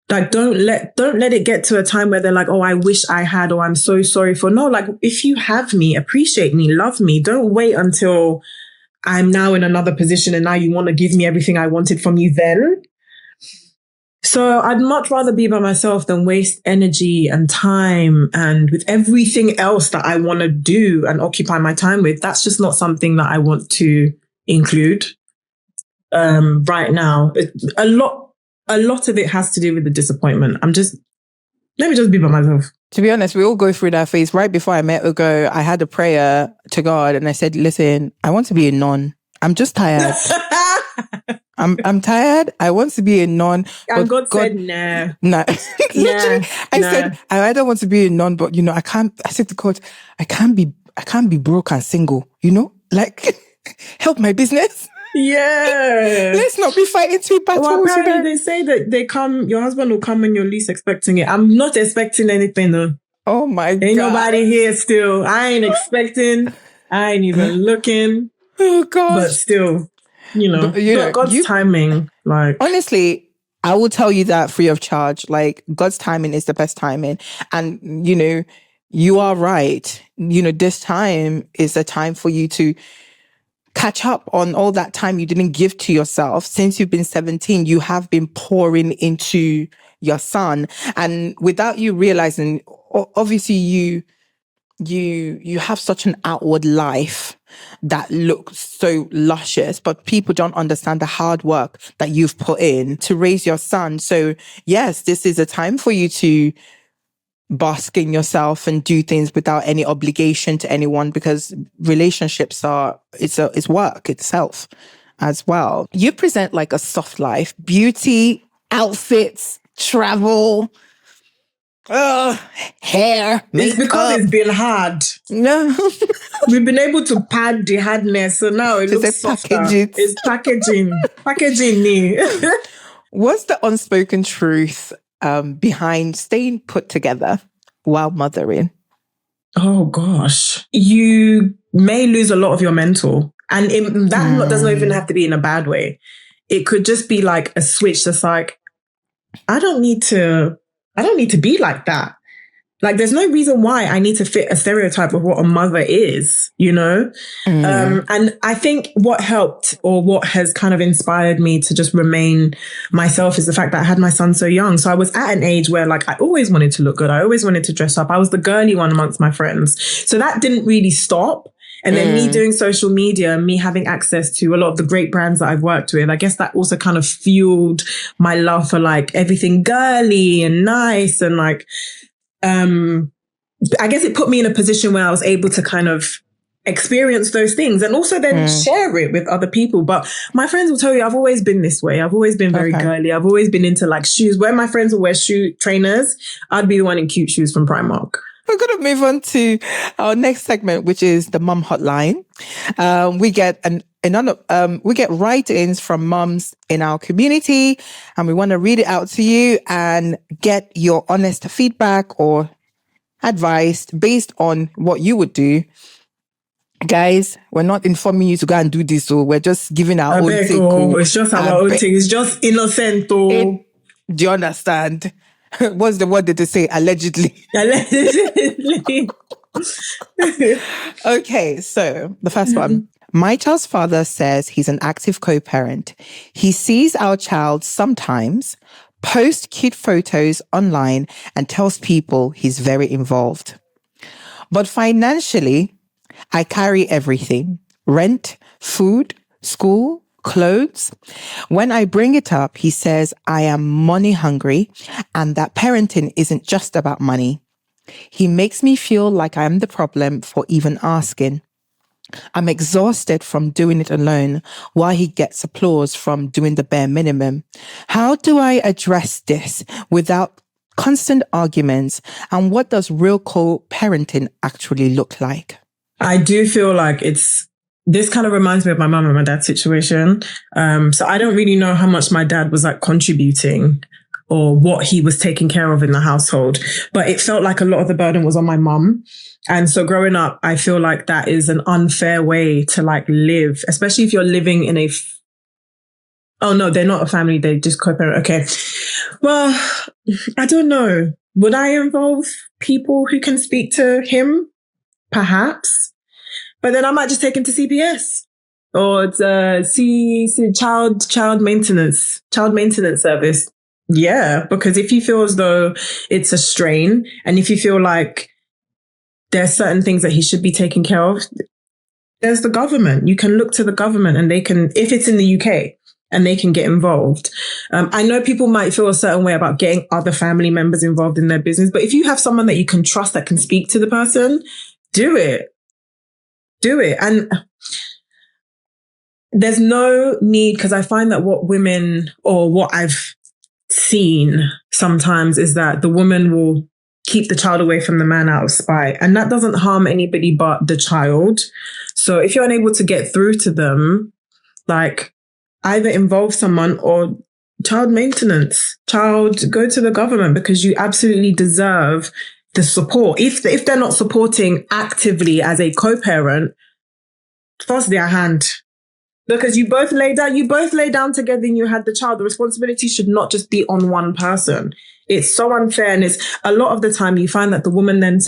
Like, don't let it get to a time where they're like, oh, I wish I had, or I'm so sorry for. No, like, if you have me, appreciate me, love me. Don't wait until I'm now in another position and now you want to give me everything I wanted from you then. So I'd much rather be by myself than waste energy and time and with everything else that I want to do and occupy my time with. That's just not something that I want to include right now. A lot of it has to do with the disappointment. Let me just be by myself. To be honest, we all go through that phase. Right before I met Ugo, I had a prayer to God and I said, listen, I want to be a nun. I'm just tired. I'm tired. I want to be a nun. And God said, nah. Nah. Literally, I said, I either want to be a nun, but I can't. I said to God, I can't be broke and single, like help my business. Yeah. Let's not be fighting two battles. Well, apparently they say that your husband will come when you're least expecting it. I'm not expecting anything though. Oh my God. Ain't nobody here still. I ain't expecting. I ain't even looking. Oh God. But still, God's timing. Like, honestly, I will tell you that free of charge. Like, God's timing is the best timing. And, you are right. This time is a time for you to catch up on all that time you didn't give to yourself. Since you've been 17, you have been pouring into your son. And without you realizing, obviously you have such an outward life that looks so luscious, but people don't understand the hard work that you've put in to raise your son. So yes, this is a time for you to bask in yourself and do things without any obligation to anyone, because relationships it's work itself as well. You present like a soft life, beauty, outfits, travel, hair, makeup. It's because it's been hard. No. We've been able to pad the hardness, so now it looks softer. It's packaging. Packaging me. What's the unspoken truth behind staying put together while mothering? Oh gosh. You may lose a lot of your mental. And that doesn't even have to be in a bad way. It could just be like a switch that's like, I don't need to be like that. Like, there's no reason why I need to fit a stereotype of what a mother is, And I think what helped, or what has kind of inspired me to just remain myself, is the fact that I had my son so young. So I was at an age where, like, I always wanted to look good. I always wanted to dress up. I was the girly one amongst my friends. So that didn't really stop. And then me doing social media and me having access to a lot of the great brands that I've worked with, I guess that also kind of fueled my love for like everything girly and nice. And like, I guess it put me in a position where I was able to kind of experience those things and also then share it with other people. But my friends will tell you, I've always been this way. I've always been very girly. I've always been into like shoes. Where my friends will wear shoe trainers, I'd be the one in cute shoes from Primark. We're going to move on to our next segment, which is the Mum Hotline. We get an we get write-ins from mums in our community, and we want to read it out to you and get your honest feedback or advice based on what you would do. Guys, we're not informing you to go and do this, so we're just giving our own take. It's just our own thing. It's just innocent. Do you understand? What's the word that they say? Allegedly. Allegedly. Okay, so the first one. My child's father says he's an active co-parent. He sees our child sometimes, posts cute photos online, and tells people he's very involved. But financially, I carry everything: rent, food, school, clothes. When I bring it up, he says I am money hungry and that parenting isn't just about money. He makes me feel like I'm the problem for even asking. I'm exhausted from doing it alone while he gets applause from doing the bare minimum. How do I address this without constant arguments? And what does real co-parenting actually look like? I do feel like this kind of reminds me of my mum and my dad's situation. So I don't really know how much my dad was like contributing or what he was taking care of in the household, but it felt like a lot of the burden was on my mum. And so growing up, I feel like that is an unfair way to like live, especially if you're living in oh no, they're not a family. They just co-parent. Okay. Well, I don't know. Would I involve people who can speak to him? Perhaps. But then I might just take him to CPS or child maintenance service. Yeah, because if you feel as though it's a strain and if you feel like there's certain things that he should be taking care of, there's the government. You can look to the government and they can, if it's in the UK, and they can get involved. I know people might feel a certain way about getting other family members involved in their business, but if you have someone that you can trust that can speak to the person, do it. Do it. And there's no need, because I find that what I've seen sometimes is that the woman will keep the child away from the man out of spite. And that doesn't harm anybody but the child. So if you're unable to get through to them, like either involve someone or go to the government, because you absolutely deserve the support. If they're not supporting actively as a co-parent, force their hand. Because you both lay down together and you had the child. The responsibility should not just be on one person. It's so unfair. And it's a lot of the time you find that the woman then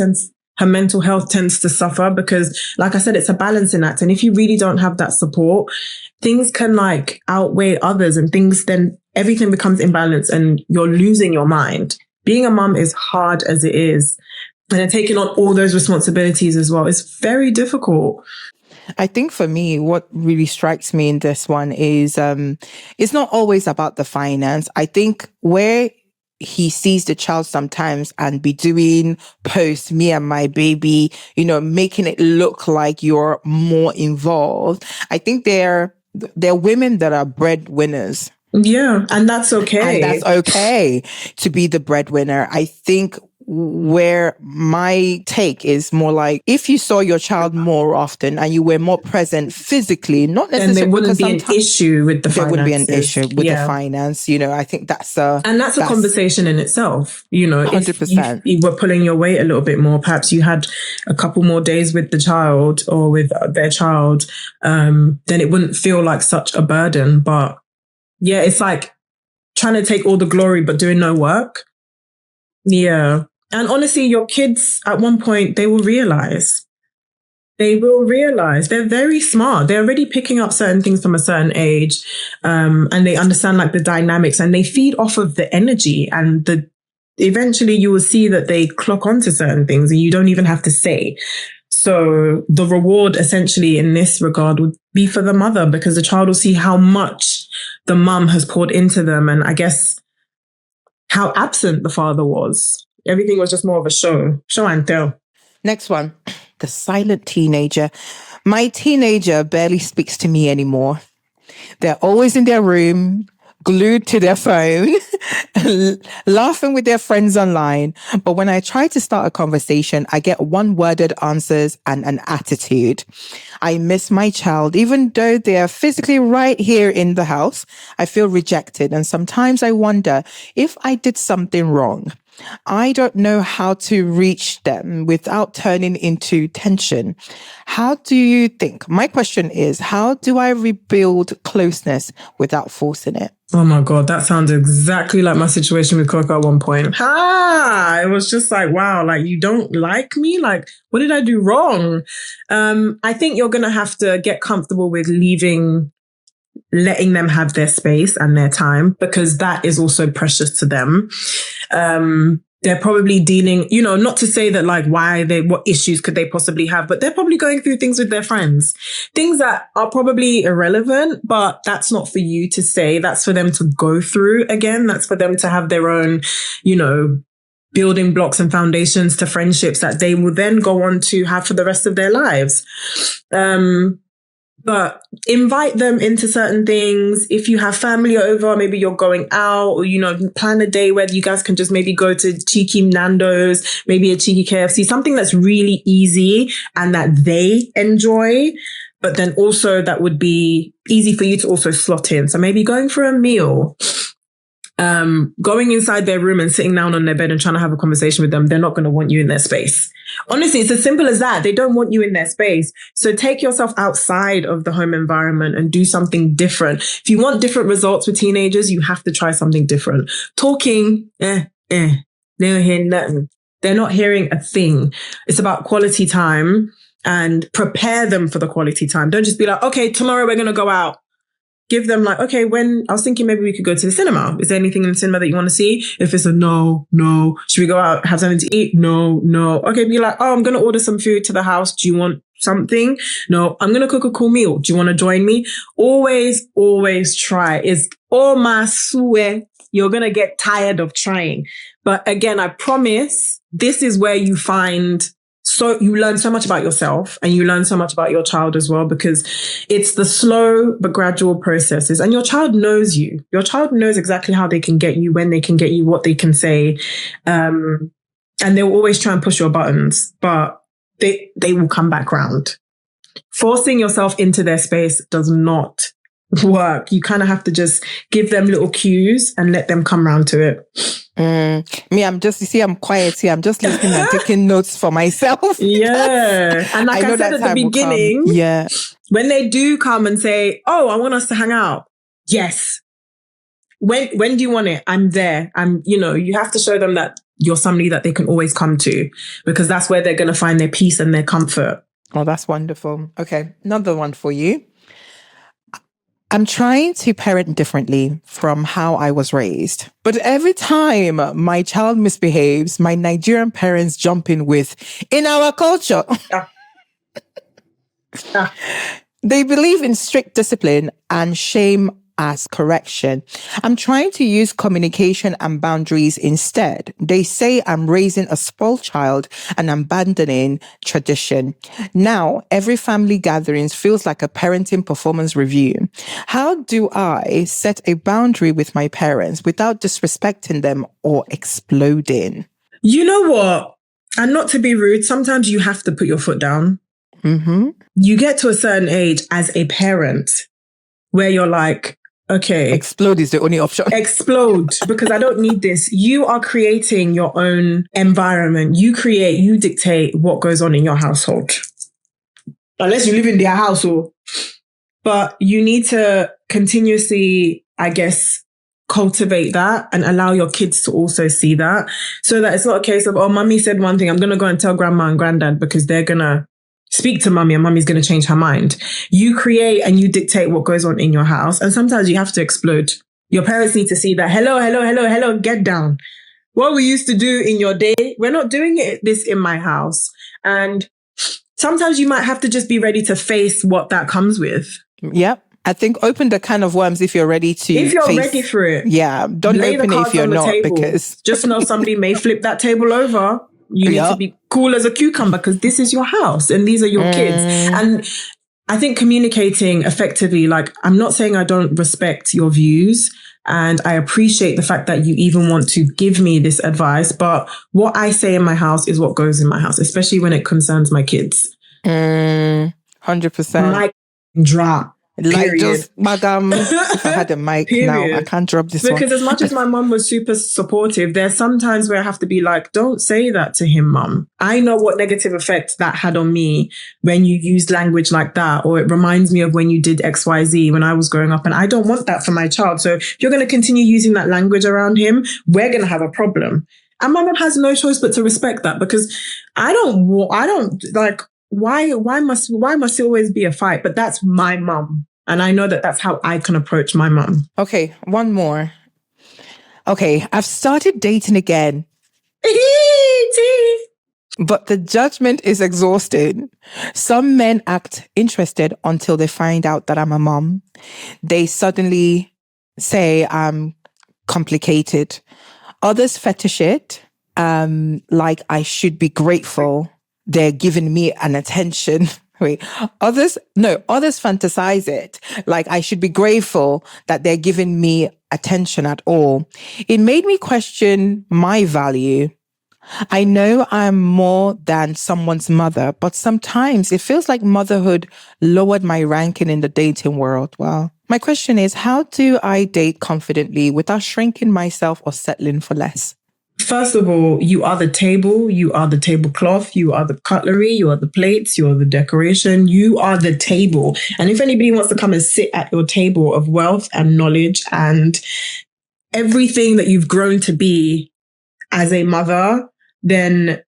her mental health tends to suffer because, like I said, it's a balancing act. And if you really don't have that support, things can like outweigh others and then everything becomes imbalanced and you're losing your mind. Being a mum is hard as it is. And then taking on all those responsibilities as well is very difficult. I think for me, what really strikes me in this one is it's not always about the finance. I think where he sees the child sometimes and be doing posts, me and my baby, making it look like you're more involved. I think there are women that are breadwinners. Yeah, and that's okay. And that's okay to be the breadwinner. I think where my take is more like, if you saw your child more often and you were more present physically, not necessarily, then there wouldn't be an issue with the finances. There would be an issue with the finance. I think that's a conversation in itself. 100%. If you were pulling your weight a little bit more, perhaps you had a couple more days with the child or with their child, then it wouldn't feel like such a burden. But yeah, it's like trying to take all the glory but doing no work. Yeah. And honestly, your kids at one point, they will realize. They're very smart. They're already picking up certain things from a certain age. And they understand like the dynamics and they feed off of the energy and eventually you will see that they clock onto certain things and you don't even have to say. So the reward essentially in this regard would be for the mother, because the child will see how much the mum has poured into them. And I guess how absent the father was. Everything was just more of a show and tell. Next one, the silent teenager. My teenager barely speaks to me anymore. They're always in their room, glued to their phone, laughing with their friends online. But when I try to start a conversation, I get one-worded answers and an attitude. I miss my child, even though they are physically right here in the house. I feel rejected, and sometimes I wonder if I did something wrong. I don't know how to reach them without turning into tension. How do you think? My question is, how do I rebuild closeness without forcing it? Oh my God, that sounds exactly like my situation with Coco at one point. It was just like, wow, like you don't like me? Like, what did I do wrong? I think you're going to have to get comfortable with letting them have their space and their time, because that is also precious to them. They're probably dealing, not to say that like what issues could they possibly have, but they're probably going through things with their friends, things that are probably irrelevant, but that's not for you to say. That's for them to go through again. That's for them to have their own, building blocks and foundations to friendships that they will then go on to have for the rest of their lives. But invite them into certain things. If you have family over, maybe you're going out, or, plan a day where you guys can just maybe go to cheeky Nando's, maybe a cheeky KFC, something that's really easy and that they enjoy, but then also that would be easy for you to also slot in. So maybe going for a meal, going inside their room and sitting down on their bed and trying to have a conversation with them. They're not going to want you in their space. Honestly, it's as simple as that. They don't want you in their space. So take yourself outside of the home environment and do something different. If you want different results with teenagers, you have to try something different. Talking, they don't hear nothing. They're not hearing a thing. It's about quality time, and prepare them for the quality time. Don't just be like, okay, tomorrow we're going to go out. Give them like, okay, I was thinking maybe we could go to the cinema. Is there anything in the cinema that you want to see? If it's a no. Should we go out, have something to eat? No. Okay, be like, I'm going to order some food to the house. Do you want something? No, I'm going to cook a cool meal. Do you want to join me? Always try. You're going to get tired of trying. But again, I promise this is where you learn so much about yourself, and you learn so much about your child as well, because it's the slow but gradual processes. And your child knows you. Your child knows exactly how they can get you, when they can get you, what they can say. And they'll always try and push your buttons, but they will come back round. Forcing yourself into their space does not work. You kind of have to just give them little cues and let them come round to it. Me, I'm quiet here. I'm just listening and taking notes for myself. Yeah. And like I said at the beginning, when they do come and say, I want us to hang out. Yes. When do you want it? I'm there. You have to show them that you're somebody that they can always come to, because that's where they're going to find their peace and their comfort. Oh, that's wonderful. Okay. Another one for you. I'm trying to parent differently from how I was raised. But every time my child misbehaves, my Nigerian parents jump in with, in our culture. They believe in strict discipline and shame as correction. I'm trying to use communication and boundaries instead. They say I'm raising a spoiled child and abandoning tradition. Now, every family gathering feels like a parenting performance review. How do I set a boundary with my parents without disrespecting them or exploding? You know what? And not to be rude, sometimes you have to put your foot down. Mm-hmm. You get to a certain age as a parent where you're like, okay. Explode is the only option. Explode, because I don't need this. You are creating your own environment. You dictate what goes on in your household. Unless you live in their household. But you need to continuously, I guess, cultivate that and allow your kids to also see that. So that it's not a case of, mommy said one thing, I'm going to go and tell grandma and granddad because they're going to speak to mommy and mommy's going to change her mind. You create and you dictate what goes on in your house. And sometimes you have to explode. Your parents need to see that, hello, get down. What we used to do in your day, we're not doing this in my house. And sometimes you might have to just be ready to face what that comes with. Yep. I think open the can of worms if you're ready to. If you're ready for it. Yeah. Don't open it if you're not, because just know somebody may flip that table over. You need to be cool as a cucumber, because this is your house and these are your kids. And I think communicating effectively, like, I'm not saying I don't respect your views, And I appreciate the fact that you even want to give me this advice. But what I say in my house is what goes in my house, especially when it concerns my kids. 100%. My drop. Like Period. just, Magam, if I had a mic now, I can't drop this because as much as my mum was super supportive, there's some times where I have to be like, don't say that to him, mum. I know what negative effect that had on me when you used language like that, or it reminds me of when you did XYZ when I was growing up, and I don't want that for my child. So if you're going to continue using that language around him, we're going to have a problem. And my mum has no choice but to respect that, because I don't like, why must it always be a fight? But that's my mum. And I know that that's how I can approach my mum. Okay, one more. Okay, I've started dating again. But the judgment is exhausting. Some men act interested until they find out that I'm a mom. They suddenly say I'm complicated. Others fetish it, like I should be grateful they're giving me an attention. Others fantasize it, like I should be grateful that they're giving me attention at all. It made me question my value. I know I'm more than someone's mother, but sometimes it feels like motherhood lowered my ranking in the dating world. Well, my question is, how do I date confidently without shrinking myself or settling for less? First of all, you are the table, you are the tablecloth, you are the cutlery, you are the plates, you are the decoration, you are the table. And if anybody wants to come and sit at your table of wealth and knowledge and everything that you've grown to be as a mother, then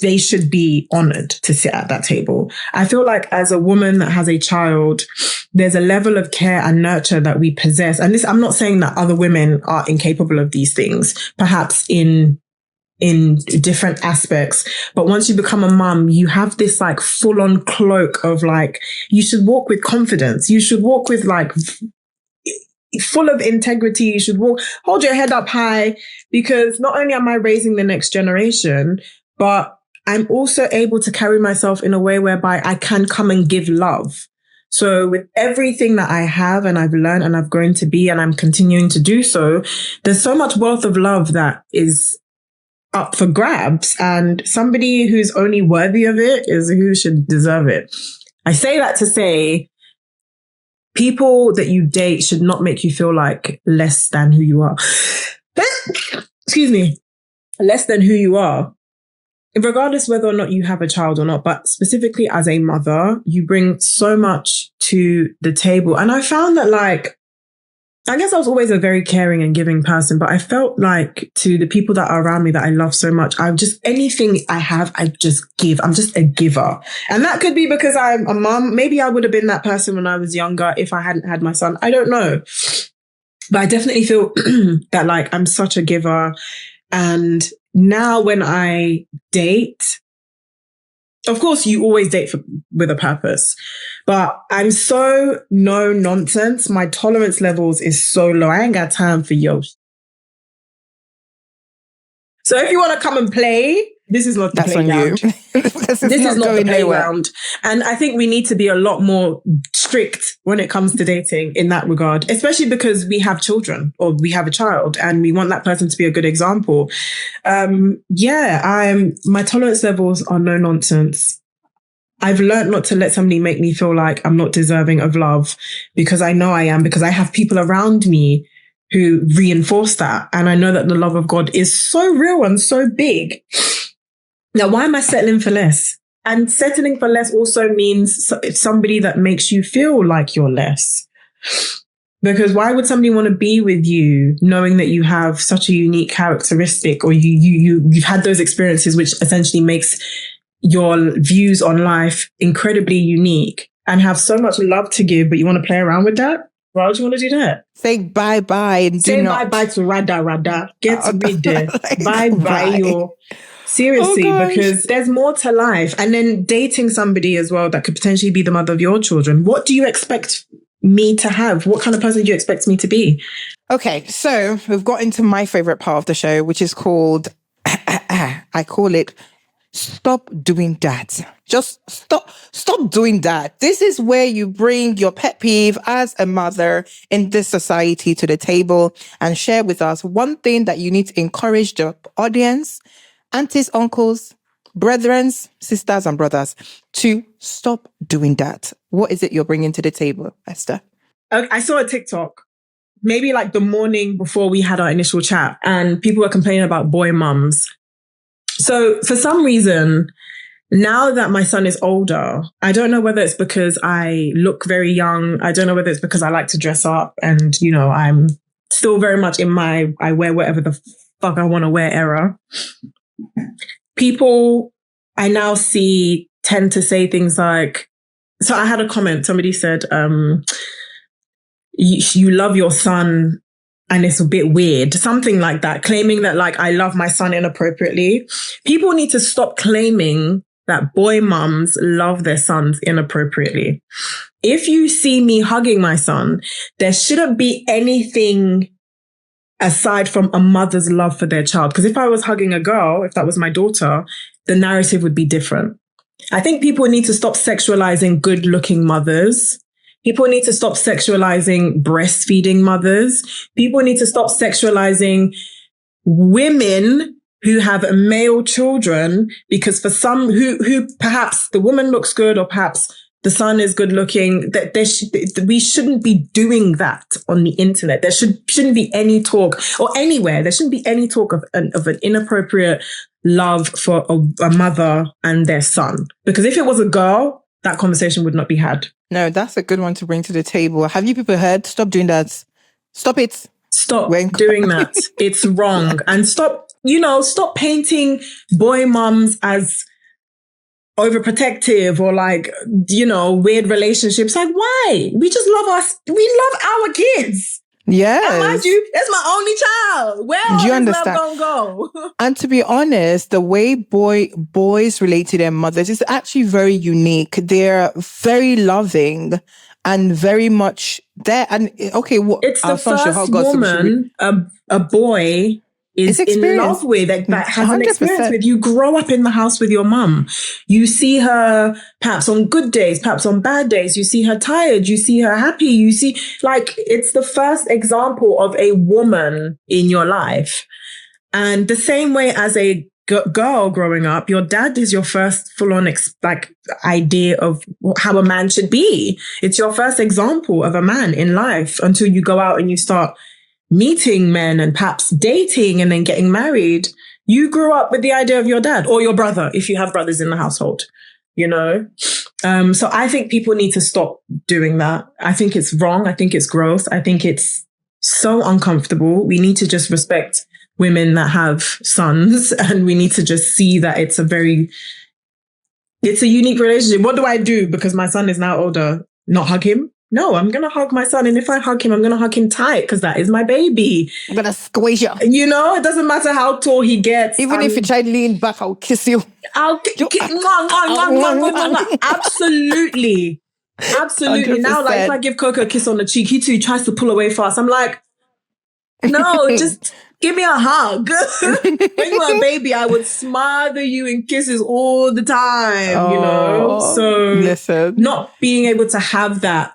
they should be honored to sit at that table. I feel like as a woman that has a child, there's a level of care and nurture that we possess. And this, I'm not saying that other women are incapable of these things, perhaps in different aspects. But once you become a mum, you have this like full on cloak of like, you should walk with confidence. You should walk with like full of integrity. You should hold your head up high, because not only am I raising the next generation, but I'm also able to carry myself in a way whereby I can come and give love. So with everything that I have and I've learned and I've grown to be, and I'm continuing to do so, there's so much wealth of love that is up for grabs, and somebody who's only worthy of it is who should deserve it. I say that to say, people that you date should not make you feel like less than who you are. Excuse me. Less than who you are. Regardless whether or not you have a child or not, but specifically as a mother, you bring so much to the table. And I found that, like, I guess I was always a very caring and giving person, but I felt like to the people that are around me that I love so much, anything I have, I just give. I'm just a giver. And that could be because I'm a mom. Maybe I would have been that person when I was younger if I hadn't had my son. I don't know. But I definitely feel that like I'm such a giver. And now when I date, of course, you always date with a purpose, but I'm so no nonsense. My tolerance levels is so low. I ain't got time for yo. So if you want to come and play, this is not the playground. This is not the playground. And I think we need to be a lot more strict when it comes to dating in that regard, especially because we have children or we have a child and we want that person to be a good example. My tolerance levels are no nonsense. I've learned not to let somebody make me feel like I'm not deserving of love, because I know I am, because I have people around me who reinforce that. And I know that the love of God is so real and so big. Now, why am I settling for less? And settling for less also means somebody that makes you feel like you're less. Because why would somebody want to be with you knowing that you have such a unique characteristic, or you've had those experiences, which essentially makes your views on life incredibly unique, and have so much love to give, but you want to play around with that? Why would you want to do that? Say bye-bye and say bye-bye to Rada. Get rid there. Bye-bye. Seriously, because there's more to life. And then dating somebody as well that could potentially be the mother of your children. What do you expect me to have? What kind of person do you expect me to be? Okay, so we've got into my favorite part of the show, which is called, I call it, Stop Doing That. Just stop doing that. This is where you bring your pet peeve as a mother in this society to the table and share with us one thing that you need to encourage the audience, aunties, uncles, brethren, sisters and brothers to stop doing that. What is it you're bringing to the table, Esther? I saw a TikTok, maybe like the morning before we had our initial chat, and people were complaining about boy mums. So for some reason, now that my son is older, I don't know whether it's because I look very young. I don't know whether it's because I like to dress up and, I'm still very much in my, I wear whatever the fuck I want to wear era. People I now see tend to say things like, so I had a comment, somebody said, you love your son and it's a bit weird, something like that, claiming that like I love my son inappropriately. People need to stop claiming that boy mums love their sons inappropriately. If you see me hugging my son, there shouldn't be anything aside from a mother's love for their child. Because if I was hugging a girl, if that was my daughter, the narrative would be different. I think people need to stop sexualizing good-looking mothers. People need to stop sexualizing breastfeeding mothers. People need to stop sexualizing women who have male children, because for some who perhaps the woman looks good or perhaps the son is good looking, that we shouldn't be doing that on the internet. There shouldn't be any talk, or anywhere. There shouldn't be any talk of an inappropriate love for a mother and their son. Because if it was a girl, that conversation would not be had. No, that's a good one to bring to the table. Have you people heard? Stop doing that. Stop it. Stop doing that. It's wrong. And stop painting boy mums as overprotective or like, weird relationships. Like, why? We just we love our kids. Yes. Mind you, that's my only child. Where else is love gonna go? And to be honest, the way boys relate to their mothers is actually very unique. They're very loving and very much there. And okay, it's the first woman a boy is in love with, that has 100%. An experience with. You grow up in the house with your mum. You see her perhaps on good days, perhaps on bad days. You see her tired. You see her happy. You see, like, it's the first example of a woman in your life. And the same way as a girl growing up, your dad is your first full-on idea of how a man should be. It's your first example of a man in life until you go out and you start meeting men and perhaps dating and then getting married. You grew up with the idea of your dad or your brother, if you have brothers in the household, So I think people need to stop doing that. I think it's wrong. I think it's gross. I think it's so uncomfortable. We need to just respect women that have sons, and we need to just see that it's a unique relationship. What do I do because my son is now older? Not hug him? No, I'm going to hug my son. And if I hug him, I'm going to hug him tight because that is my baby. I'm going to squeeze you. It doesn't matter how tall he gets. Even if you try to lean back, I'll kiss you. Absolutely. Absolutely. 100%. Now, like, if I give Coco a kiss on the cheek, he too tries to pull away fast. I'm like, no, just give me a hug. When you were a baby, I would smother you in kisses all the time, So listen. Not being able to have that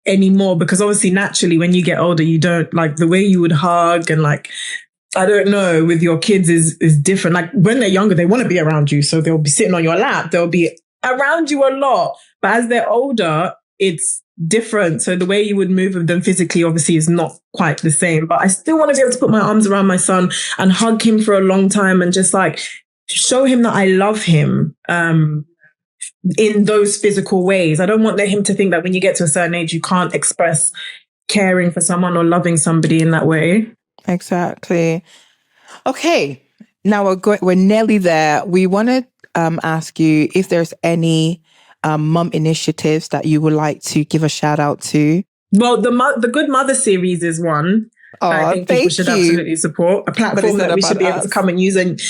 anymore, because obviously naturally when you get older, you don't like the way you would hug, and like, I don't know, with your kids is different. Like when they're younger, they want to be around you. So they'll be sitting on your lap. They'll be around you a lot. But as they're older, it's different. So the way you would move with them physically obviously is not quite the same. But I still want to be able to put my arms around my son and hug him for a long time and just like show him that I love him. In those physical ways. I don't want him to think that when you get to a certain age, you can't express caring for someone or loving somebody in that way. Exactly. Okay. Now we're nearly there. We want to ask you if there's any mum initiatives that you would like to give a shout out to. Well, the Goodmother Series is one. I Oh, think people should absolutely support a platform that we should be able to come and use and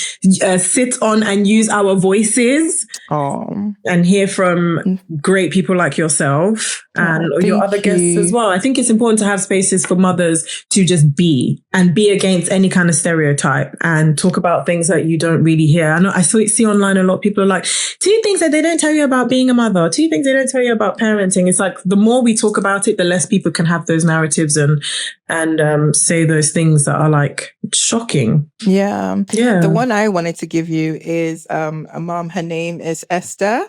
sit on and use our voices and hear from great people like yourself and your other guests as well. I think it's important to have spaces for mothers to just be and be against any kind of stereotype and talk about things that you don't really hear. I know I see online a lot of people are like, 2 things that they don't tell you about being a mother, 2 things they don't tell you about parenting. It's like the more we talk about it, the less people can have those narratives and say those things that are like shocking. Yeah. The one I wanted to give you is a mom. Her name is Esther.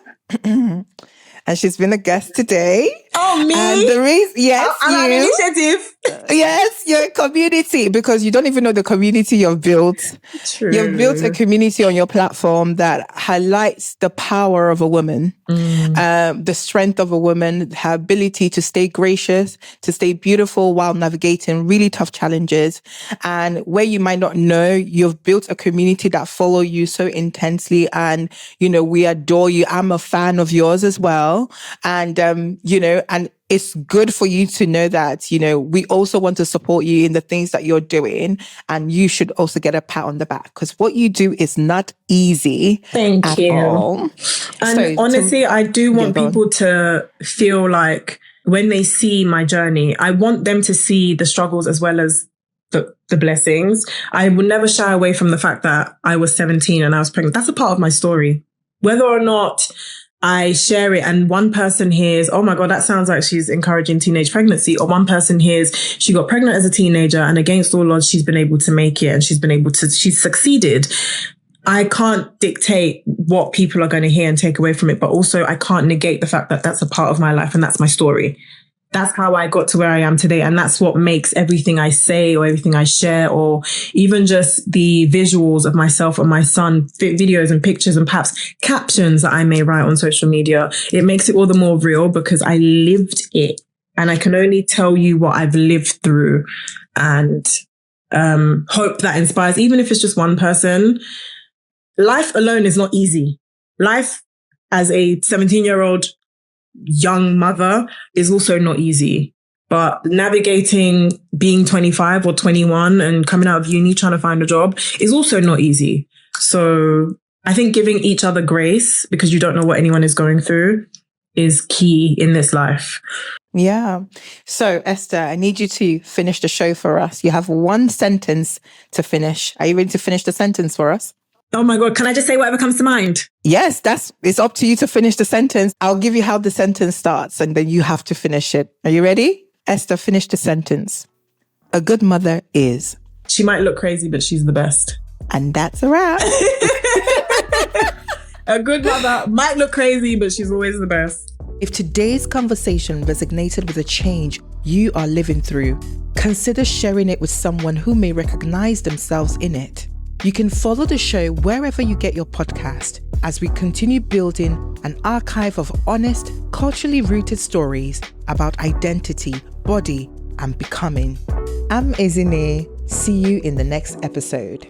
And she's been a guest today. Oh, me? And the reason, yes, I'm an initiative. Yes, you're a community because you don't even know the community you've built. True. You've built a community on your platform that highlights the power of a woman, the strength of a woman, her ability to stay gracious, to stay beautiful while navigating really tough challenges. And where you might not know, you've built a community that follow you so intensely. And, you know, we adore you. I'm a fan of yours as well. And, you know, and it's good for you to know that, you know, we also want to support you in the things that you're doing. And you should also get a pat on the back because what you do is not easy. Thank you. All. And so honestly, I do want people to feel like when they see my journey, I want them to see the struggles as well as the blessings. I would never shy away from the fact that I was 17 and I was pregnant. That's a part of my story. Whether or not I share it and one person hears, oh my God, that sounds like she's encouraging teenage pregnancy. Or one person hears she got pregnant as a teenager and against all odds, she's been able to make it and she's succeeded. I can't dictate what people are going to hear and take away from it. But also I can't negate the fact that that's a part of my life and that's my story. That's how I got to where I am today. And that's what makes everything I say or everything I share or even just the visuals of myself and my son, videos and pictures and perhaps captions that I may write on social media. It makes it all the more real because I lived it and I can only tell you what I've lived through and hope that inspires, even if it's just one person. Life alone is not easy. Life as a 17-year-old young mother is also not easy, but navigating being 25 or 21 and coming out of uni trying to find a job is also not easy. So I think giving each other grace because you don't know what anyone is going through is key in this life. Yeah. So Esther, I need you to finish the show for us. You have 1 sentence to finish. Are you ready to finish the sentence for us? Oh my God. Can I just say whatever comes to mind? Yes, it's up to you to finish the sentence. I'll give you how the sentence starts and then you have to finish it. Are you ready? Esther, finish the sentence. A good mother is. She might look crazy, but she's the best. And that's a wrap. A good mother might look crazy, but she's always the best. If today's conversation resonated with a change you are living through, consider sharing it with someone who may recognize themselves in it. You can follow the show wherever you get your podcast as we continue building an archive of honest, culturally rooted stories about identity, body, and becoming. I'm Ezinne. See you in the next episode.